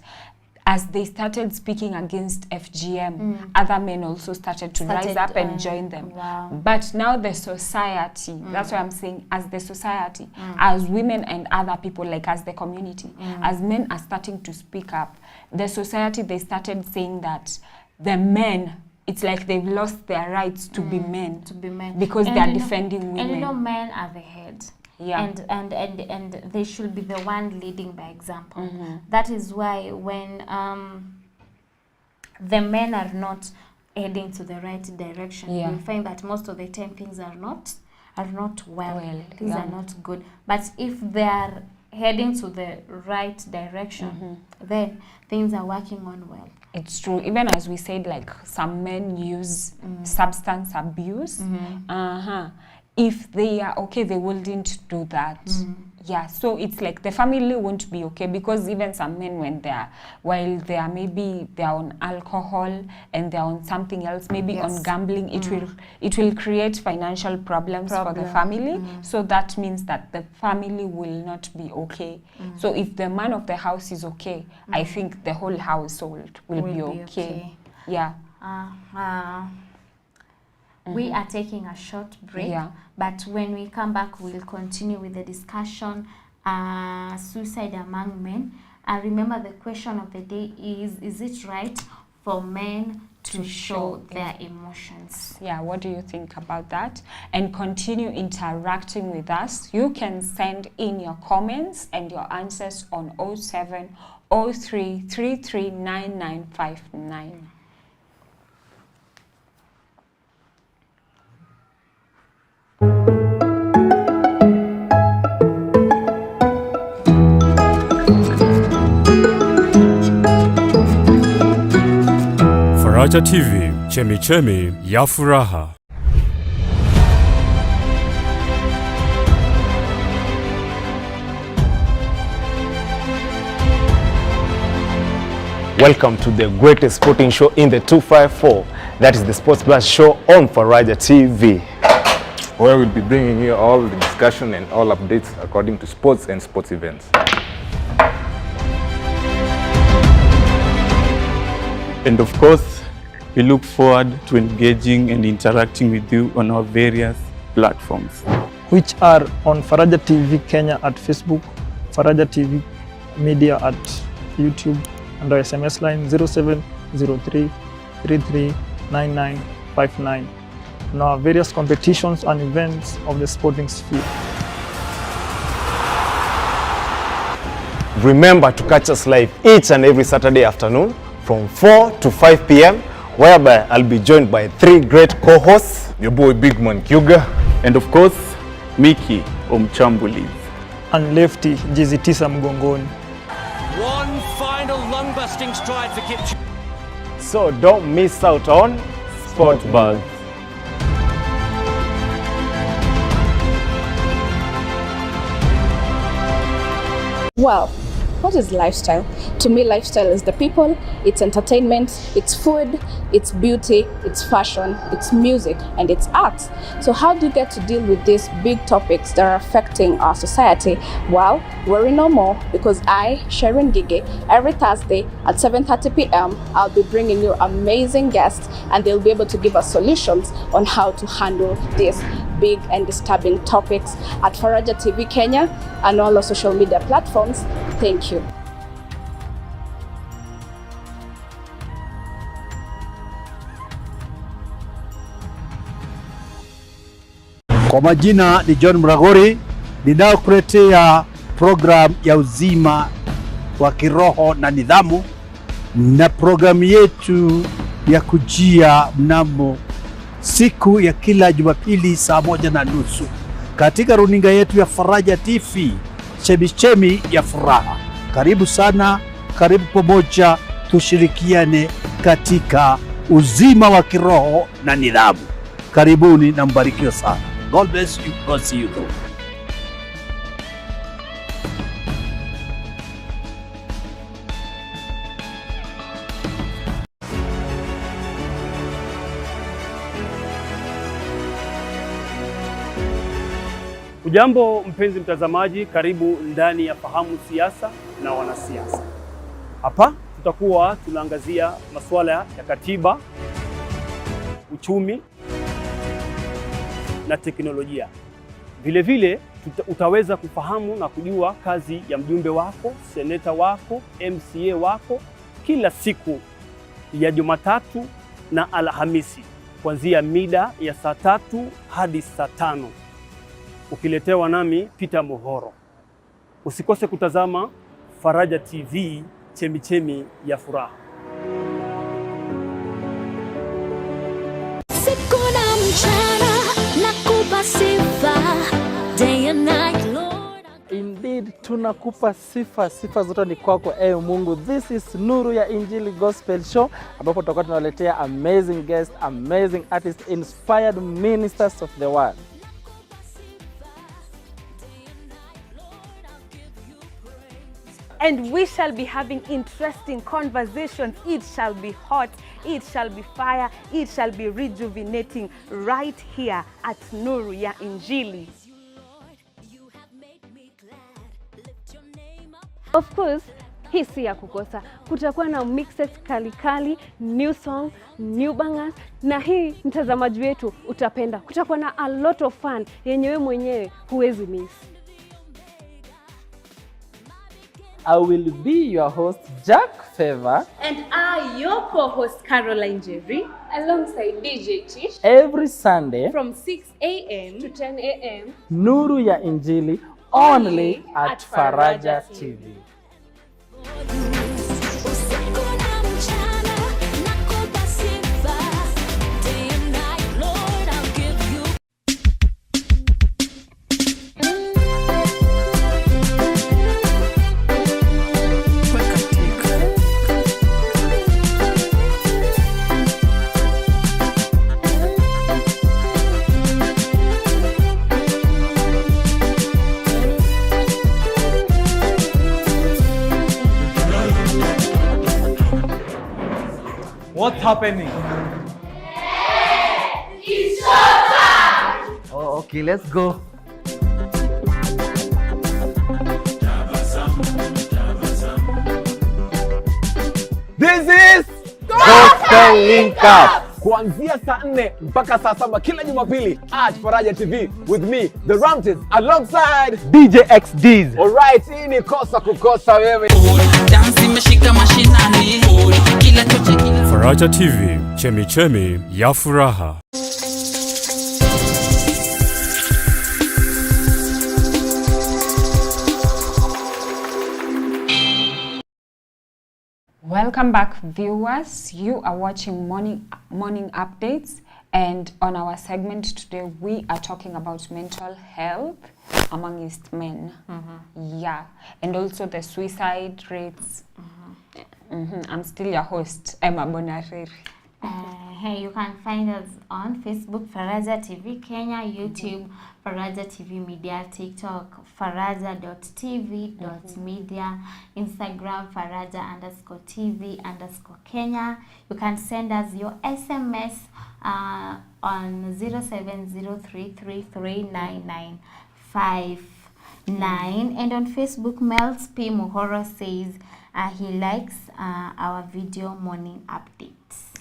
A: as they started speaking against FGM, other men also started to rise up and join them.
B: Wow.
A: But now the society, that's what I'm saying, as the society, as women and other people, like as the community, as men are starting to speak up, the society, they started saying that the men, it's like they've lost their rights to be men.
B: To be men.
A: Because they are defending women.
B: And men are the head.
A: Yeah.
B: And they should be the one leading by example. That is why when the men are not heading to the right direction, you'll find that most of the time things are not well. Things are not good. But if they are heading to the right direction, then things are working on well.
A: It's true. Even as we said, like some men use substance abuse. If they are okay, they wouldn't do that. Yeah, so it's like the family won't be okay, because even some men, when while they are maybe they are on alcohol and they are on something else, maybe on gambling, it will create financial problems for the family. So that means that the family will not be okay. So if the man of the house is okay, I think the whole household will be okay. Yeah.
B: We are taking a short break, but when we come back, we'll continue with the discussion, suicide among men. Remember, the question of the day is it right for men to show their emotions?
A: Yeah, what do you think about that? And continue interacting with us. You can send in your comments and your answers on 0703 339959.
C: Faraja TV, Chemichemi ya Furaha.
D: Welcome to the greatest sporting show in the 254. That is the Sports Blast show on Faraja TV,
E: where we'll be bringing you all the discussion and all updates according to sports and sports events.
D: And of course,
P: We look forward to engaging and interacting with you on our various platforms,
G: which are on Faraja TV Kenya at Facebook, Faraja TV Media at YouTube, and our SMS line 0703 339959, and our various competitions and events of the sporting sphere.
D: Remember to catch us live each and every Saturday afternoon from 4 to 5 p.m. whereby I'll be joined by 3 great co-hosts.
E: Your boy Big Man Kyuga.
P: And of course, Mickey Omchambulis.
G: And Lefty Jizitisa Mgongoni.
H: One final lung-busting stride for Kipchoge.
D: So don't miss out on Sport Buzz.
I: Well, what is lifestyle? To me, lifestyle is the people, it's entertainment, it's food, it's beauty, it's fashion, it's music, and it's art. So how do you get to deal with these big topics that are affecting our society? Well, worry no more, because I, Sharon Gige, every Thursday at 7:30 p.m, I'll be bringing you amazing guests, and they'll be able to give us solutions on how to handle these big and disturbing topics at Faraja TV Kenya and all our social media platforms. Thank you.
J: Kwa majina ni John Mragori, ninayokuletea program ya uzima wa kiroho na nidhamu, na programu yetu ya kujia mnamo siku ya kila Jumapili saa 1:30 katika runinga yetu ya Faraja TV, Chemichemi ya Furaha. Karibu sana, karibu pamoja, tushirikiane katika uzima wa kiroho na nidhamu. Karibuni na mbarikiwe sana. God bless you. God see you.
F: Ujambo mpenzi mtazamaji, karibu ndani ya Fahamu Siasa na Wanasiasa. Hapa tutakuwa tunaangazia masuala ya katiba, uchumi na teknolojia. Vile vile utaweza kufahamu na kujua kazi ya mjumbe wako, seneta wako, MCA wako kila siku ya Jumatatu na Alhamisi kuanzia mida ya saa 3 hadi saa 5. Ukiletewa nami Peter Mohoro. Usikose kutazama Faraja TV, Chemichemi ya Furaha.
K: Siku na mchana nakupa sifa, day and night Lord.
L: Indeed, tunakupa sifa zote ni kwako ewe Mungu. This is Nuru ya Injili Gospel Show, ambapo tutakuwa tunawaletea amazing guests, amazing artists, inspired ministers of the world.
M: And we shall be having interesting conversations. It shall be hot, it shall be fire, it shall be rejuvenating right here at Nuru ya Injili. Of course, hii si ya kukosa. Kutakuwa na mixes kali, new song, new bangers, na hii mtazamaji wetu utapenda. Kutakuwa na a lot of fun yenye wewe mwenyewe huwezi miss.
L: I will be your host, Jack Favor.
Q: And I, your co-host, Caroline Jerry. Alongside DJ Tish.
L: Every Sunday.
Q: From 6 a.m. to 10 a.m.
L: Nuru ya Injili, only at Faraja TV.
R: What's happening?
O: It's showtime!
R: Oh, okay, let's go.
N: This is Gospel! Lifestyle Link Up kuanzia saa 4 mpaka saa 7 kila Jumapili at Faraja TV with me the Ramtes alongside
L: DJ XDs.
N: Alright, hii ni kosa kukosa wewe.
S: Dance imeshika mashinani. Kila choche kila
C: Faraja TV, chemichemi ya furaha.
A: Welcome back, viewers. You are watching morning updates, and on our segment today we are talking about mental health amongst men. Yeah, and also the suicide rates. I'm still your host, Emma Bonariri.
B: Hey, you can find us on Facebook, Faraja TV Kenya, YouTube, Faraja TV Media, TikTok, faraja.tv.media, Instagram, Faraja_TV_Kenya. You can send us your SMS on 0703339959. And on Facebook, Mel's P. Muhoro says he likes our video morning updates.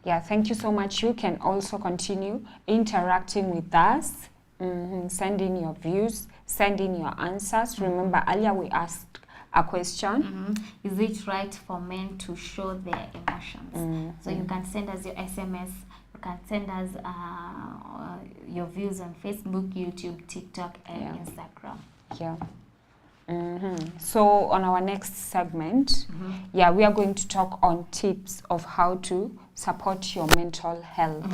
A: Yeah, thank you so much. You can also continue interacting with us, send in your views, send in your answers. Remember, earlier we asked a question.
B: Is it right for men to show their emotions? So you can send us your SMS, you can send us your views on Facebook, YouTube, TikTok, and Instagram.
A: Yeah. So on our next segment, we are going to talk on tips of how to support your mental health.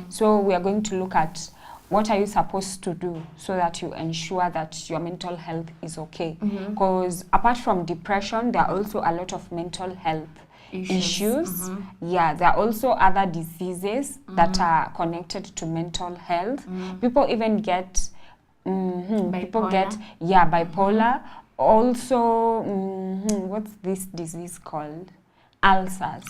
A: So we are going to look at what are you supposed to do so that you ensure that your mental health is okay. Because apart from depression, there are also a lot of mental health issues. Yeah, there are also other diseases that are connected to mental health. People even get bipolar. Also, what's this disease called? Ulcers.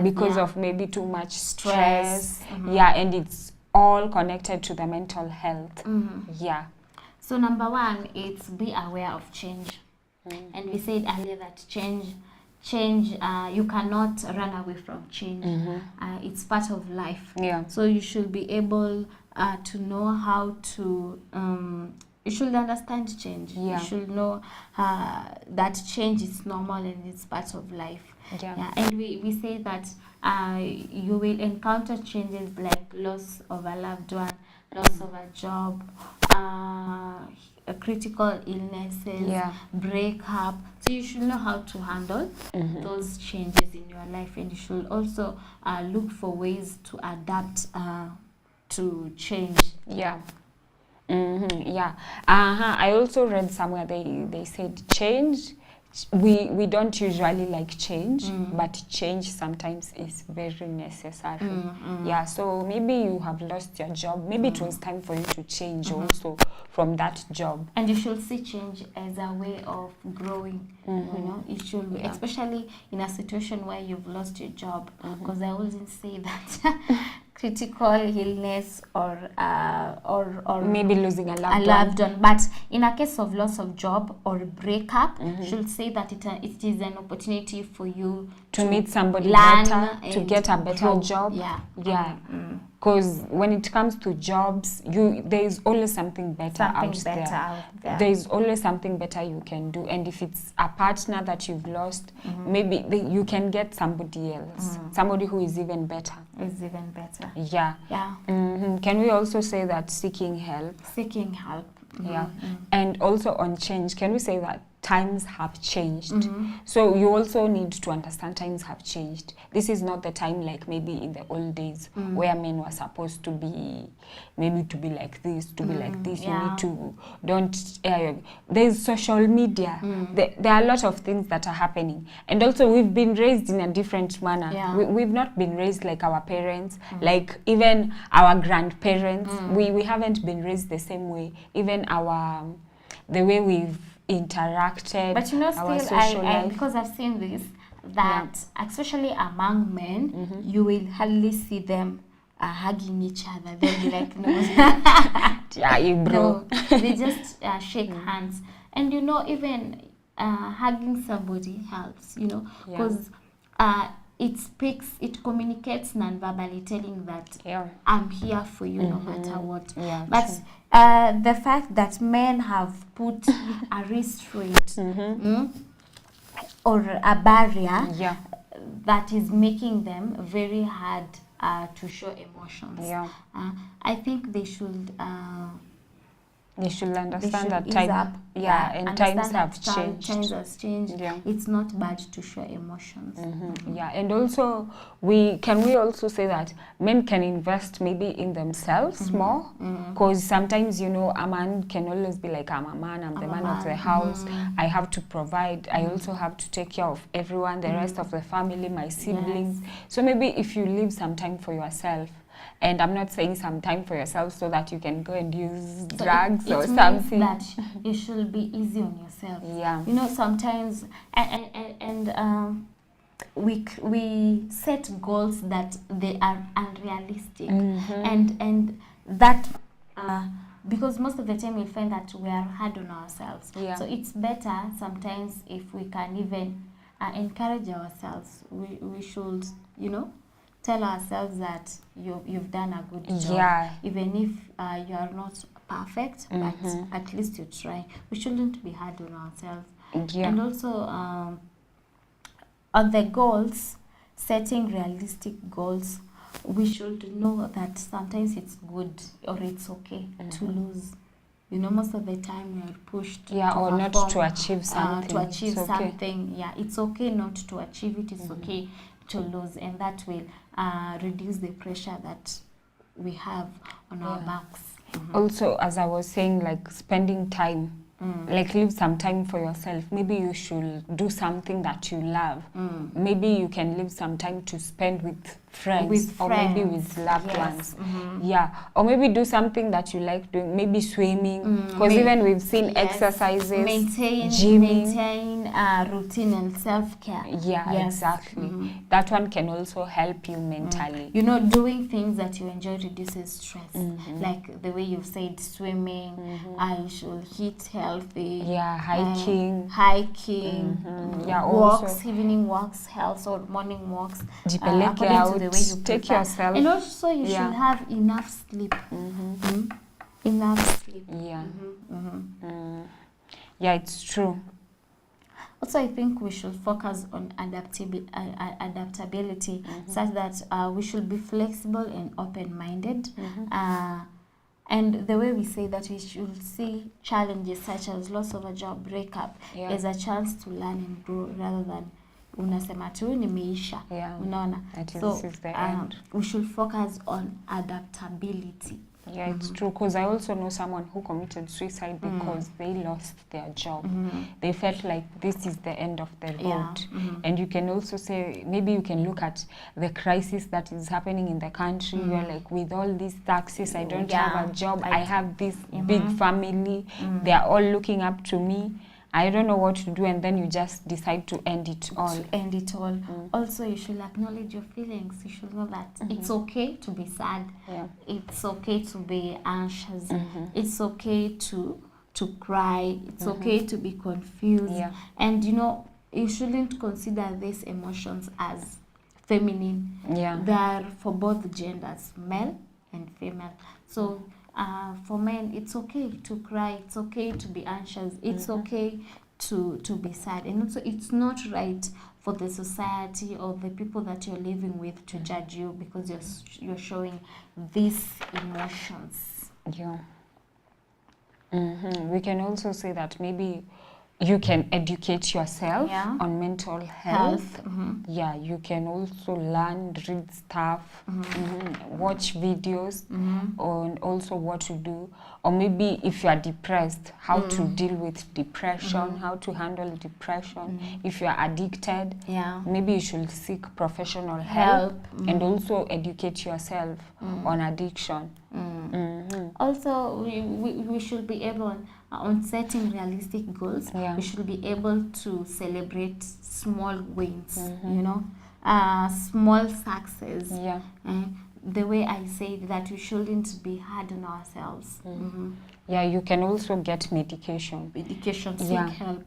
A: Because of maybe too much stress. Yeah, and it's all connected to the mental health. Yeah.
B: So number one, it's be aware of change. And we said earlier that change, you cannot run away from change. It's part of life.
A: Yeah.
B: So you should be able to know how to, you should understand change.
A: Yeah.
B: You should know that change is normal and it's part of life.
A: Yeah.
B: And we say that you will encounter changes like loss of a loved one, loss of a job, critical illnesses, breakup. So you should know how to handle those changes in your life, and you should also look for ways to adapt to change.
A: Yeah. I also read somewhere they said change. We don't usually like change, but change sometimes is very necessary. Yeah, so maybe you have lost your job. Maybe it was time for you to change also from that job.
B: And you should see change as a way of growing. You know, it should be, especially in a situation where you've lost your job. Because I wouldn't say that critical illness or
A: maybe losing a
B: loved one. But in a case of loss of job or breakup, should say that it is an opportunity for you
A: to meet somebody
B: learn
A: better, to get a better job. Because when it comes to jobs, there is always something better out there. There is always something better you can do. And if it's a partner that you've lost, maybe you can get somebody else, somebody who is even better. Yeah. Can we also say that seeking help? Yeah. And also on change, can we say that times have changed? So you also need to understand times have changed. This is not the time like maybe in the old days where men were supposed to be like this, to be like this. You need to there's social media. There are a lot of things that are happening. And also we've been raised in a different manner. We've not been raised like our parents, like even our grandparents. We haven't been raised the same way. Even the way we've interacted,
B: but you know,
A: still
B: because I've seen this, that especially among men, you will hardly see them hugging each other. They'll be like, no.
A: You bro.
B: No, they just shake hands. And you know, even hugging somebody helps, you know, because it communicates non-verbally, telling that
A: Yeah.
B: I'm here for you no matter what.
A: Yeah,
B: But
A: true.
B: the fact that men have put a restraint or a barrier
A: Yeah.
B: that is making them very hard to show emotions.
A: Yeah.
B: I think they should
A: understand that
B: ease
A: time,
B: up.
A: and
B: understand
A: times
B: that
A: have changed.
B: Times has changed.
A: Yeah.
B: It's not bad to show emotions.
A: Yeah, and also we also say that men can invest maybe in themselves more, because sometimes a man can always be like, I'm a man, I'm the man of the house, I have to provide, I also have to take care of everyone, the rest of the family, my siblings. So maybe if you leave some time for yourself, and I'm not saying some time for yourself so that you can go and use drugs or something.
B: That you should be easy on yourself.
A: Yeah.
B: Sometimes we set goals that they are unrealistic, and that because most of the time we find that we are hard on ourselves.
A: Yeah.
B: So it's better sometimes if we can even encourage ourselves. We should tell ourselves that you've done a good job.
A: Yeah.
B: Even if you are not perfect, but at least you try. We shouldn't be hard on ourselves.
A: Yeah.
B: And also on the goals, setting realistic goals, we should know that sometimes it's good or it's okay to lose. Most of the time we are pushed to
A: or not
B: perform,
A: to achieve something.
B: To achieve
A: It's okay.
B: something. Yeah, it's okay not to achieve it. It's okay to lose, and that will reduce the pressure that we have on our backs.
A: Also, as I was saying, like spending time, like leave some time for yourself. Maybe you should do something that you love. Maybe you can leave some time to spend with friends, or maybe with loved ones. Yeah, or maybe do something that you like doing, maybe swimming, because even we've seen exercises, gymming.
B: Maintain routine and self-care.
A: Yeah, exactly. That one can also help you mentally.
B: Doing things that you enjoy reduces stress. Like the way you've said, swimming, I should eat healthy.
A: Yeah, hiking.
B: Yeah,
A: walks,
B: also, evening walks, health or morning walks.
A: Jipeleke
B: according
A: out,
B: to the way you
A: take
B: prefer.
A: yourself.
B: And also you should have enough sleep. Enough sleep.
A: Yeah. Yeah, it's true.
B: Also, I think we should focus on adaptability, such that we should be flexible and open-minded. And the way we say that, we should see challenges such as loss of a job, breakup, as a chance to learn and grow, rather than unasema tu nimeisha. Unaona? So we should focus on adaptability.
A: Yeah, it's true, because I also know someone who committed suicide because they lost their job. They felt like this is the end of the road. And you can also say, maybe you can look at the crisis that is happening in the country. You're like, with all these taxes, I don't have a job. I have this big family. They are all looking up to me. I don't know what to do, and then you just decide to end it all.
B: Also, you should acknowledge your feelings. You should know that it's okay to be sad. It's okay to be anxious. It's okay to cry. It's okay to be confused. And you shouldn't consider these emotions as feminine. They are for both genders, male and female. So for men, it's okay to cry, it's okay to be anxious, it's okay to be sad. And also, it's not right for the society or the people that you're living with to judge you because you're showing these emotions.
A: We can also say that maybe you can educate yourself on mental health. Yeah, you can also learn, read stuff, watch videos on also what to do. Or maybe if you are depressed, how to deal with depression, how to handle depression. If you are addicted, maybe you should seek professional help and also educate yourself on addiction.
B: Also, we should be able, on setting realistic goals, we should be able to celebrate small wins, small success. The way I say that we shouldn't be hard on ourselves.
A: Yeah, you can also get medication.
B: Seek help.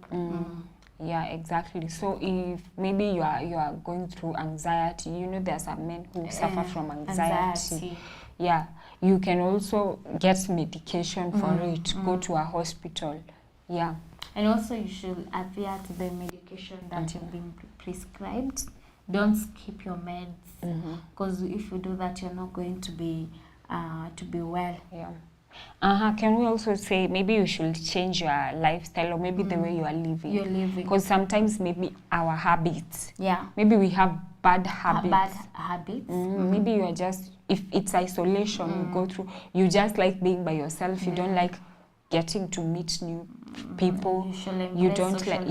A: Yeah, exactly. So if maybe you are going through anxiety, you know, there are some men who suffer from anxiety. Yeah, you can also get medication for it. Go to a hospital. Yeah.
B: And also you should adhere to the medication that you've been prescribed. Don't skip your meds, because if you do that, you're not going to be well.
A: Yeah. Can we also say maybe you should change your lifestyle, or maybe the way you are living?
B: You're living.
A: Because sometimes maybe our habits.
B: Yeah.
A: Maybe we have bad habits.
B: Maybe
A: you are just, if it's isolation you go through, you just like being by yourself. You don't like getting to meet new people. You don't like,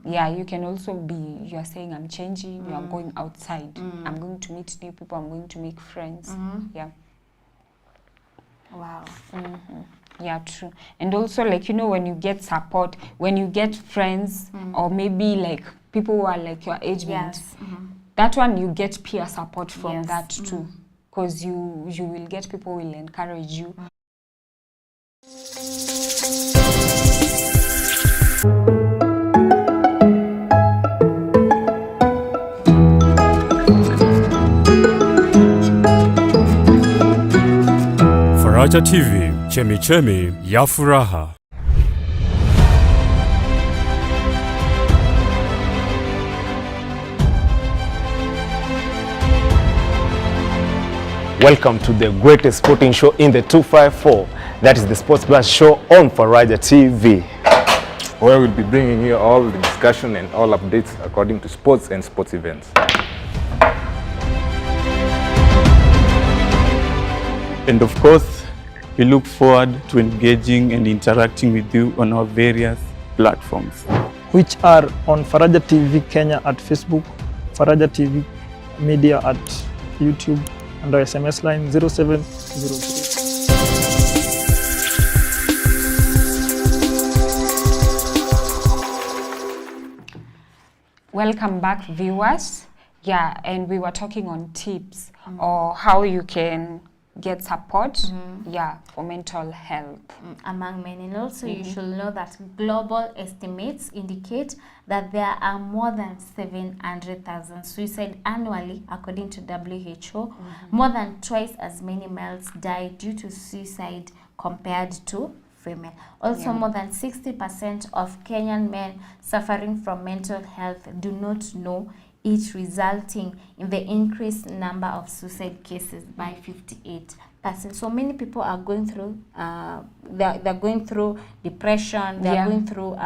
A: yeah, you can also be, you are saying I'm changing, you are going outside. I'm going to meet new people, I'm going to make friends. Yeah.
B: Wow.
A: Yeah, true. And also, like, you know, when you get support, when you get friends, or maybe like people who are like your age mates, that one you get peer support from that too. Because you will get people who will encourage you.
C: Faraja TV, Chemichemi ya Furaha.
D: Welcome to the greatest sporting show in the 254. That is the Sports Blast show on Faraja TV,
E: where we'll be bringing you all the discussion and all updates according to sports and sports events.
P: And of course, we look forward to engaging and interacting with you on our various platforms,
G: which are on Faraja TV Kenya at Facebook, Faraja TV Media at YouTube, and our SMS line 0703.
A: Welcome back, viewers. Yeah, and we were talking on tips or how you can get support, for mental health
B: among men. And also you should know that global estimates indicate that there are more than 700,000 suicides annually, according to WHO. More than twice as many males die due to suicide compared to female. Also, more than 60% of Kenyan men suffering from mental health do not know it, resulting in the increased number of suicide cases by 58%. So many people are going through, they're going through depression, they're going through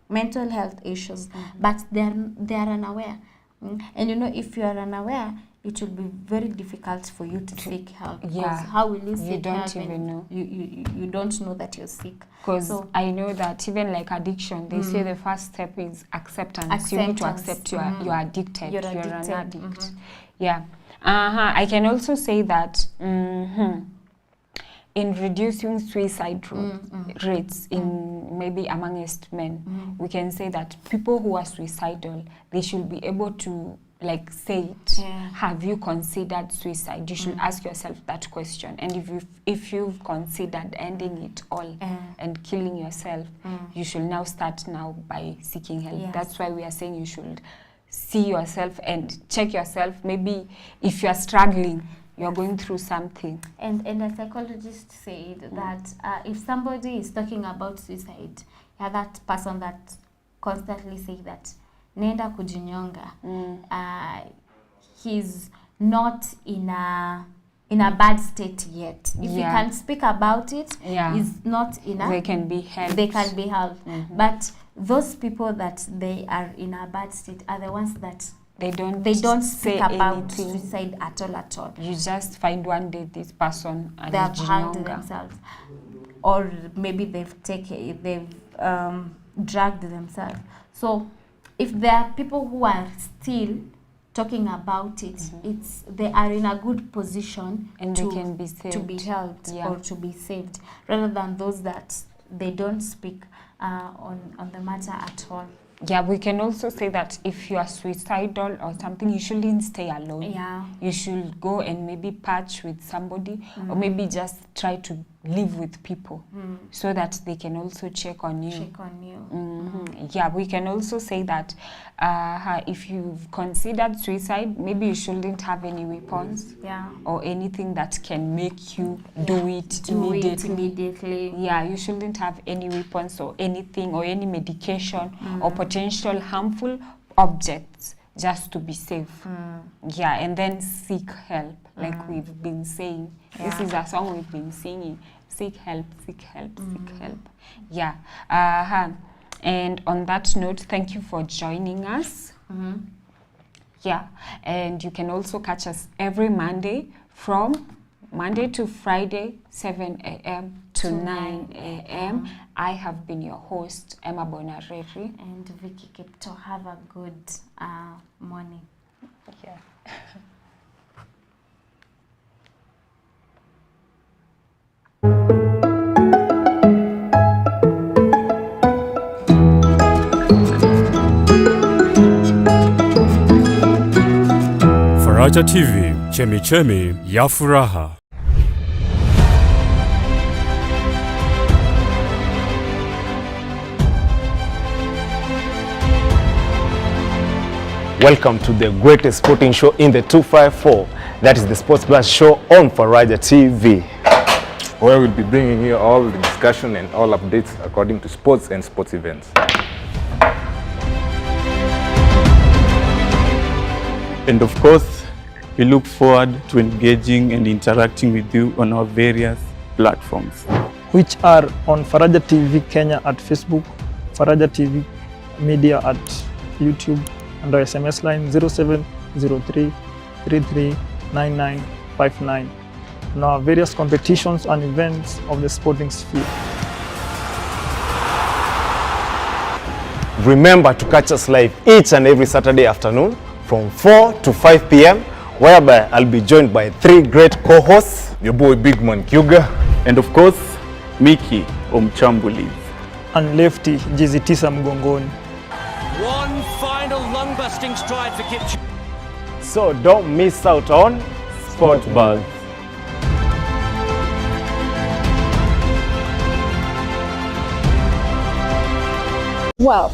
B: mental health issues, but they're unaware. And you know, if you are unaware, it will be very difficult for you to seek help.
A: Yeah.
B: How will you seek
A: you don't
B: help
A: even know.
B: You don't know that you're sick.
A: Because I know that even like addiction, they say the first step is acceptance. You need to accept you are addicted. You're an addict. Yeah. I can also say that in reducing suicide rates in maybe amongst men, we can say that people who are suicidal, they should be able to like say it. Have you considered suicide? You should ask yourself that question. And if you've considered ending it all and killing yourself, you should now start now by seeking help. That's why we are saying you should see yourself and check yourself. Maybe if you are struggling, you're going through something.
B: And a psychologist said that if somebody is talking about suicide, that person that constantly say that nenda kujinyonga, he's not in a bad state yet. If he can speak about it, he's not in a...
A: They can be helped.
B: They can be helped. But those people that they are in a bad state are the ones that they don't speak about suicide at all.
A: You just find one day this person and
B: they have hanged themselves, or maybe they've dragged themselves. So if there are people who are still talking about it, they are in a good position
A: and they can be saved,
B: to be helped or to be saved, rather than those that they don't speak on the matter at all.
A: Yeah, we can also say that if you are suicidal or something, you shouldn't stay alone.
B: Yeah.
A: You should go and maybe patch with somebody, or maybe just try to live with people so that they can also check on you. Yeah, we can also say that if you've considered suicide, maybe you shouldn't have any weapons or anything that can make you do it immediately. Yeah, you shouldn't have any weapons or anything or any medication or potential harmful objects just to be safe. Yeah, and then seek help, like we've been saying. This is a song we've been singing. Seek help, seek help, seek help. Yeah. And on that note, thank you for joining us. Yeah, and you can also catch us every Monday from Monday to Friday, 7 a.m. to 9 a.m. I have been your host, Emma Bonareri.
B: And Vicky Kipto. Have a good morning.
A: Yeah.
C: Faraja TV, Chemichemi ya Furaha.
D: Welcome to the greatest sporting show in the 254. That is the Sports Blast show on Faraja TV,
E: where we'll be bringing you all the discussion and all updates according to sports and sports events.
P: And of course, we look forward to engaging and interacting with you on our various platforms,
G: which are on Faraja TV Kenya at Facebook, Faraja TV Media at YouTube, and our SMS line 0703 339959, and our various competitions and events of the sporting sphere.
D: Remember to catch us live each and every Saturday afternoon from 4 to 5 p.m. whereby I'll be joined by 3 great co-hosts,
E: your boy Big Man Kyuga,
P: and of course, Mickey Omchambulis,
G: and Lefty Jizitisa Mgongoni.
H: One final lung-busting stride for Kipchoge.
D: So don't miss out on Sport Buzz.
I: Well,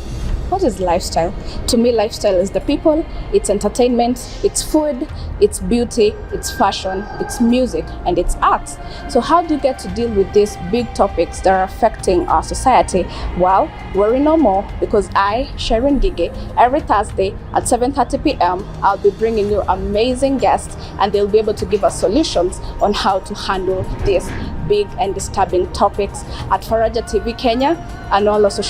I: what is lifestyle? To me, lifestyle is the people, it's entertainment, it's food, it's beauty, it's fashion, it's music, and it's arts. So how do you get to deal with these big topics that are affecting our society? Well, worry no more, because I, Sharon Gige, every Thursday at 7:30 p.m., I'll be bringing you amazing guests, and they'll be able to give us solutions on how to handle these big and disturbing topics at Faraja TV Kenya and all our social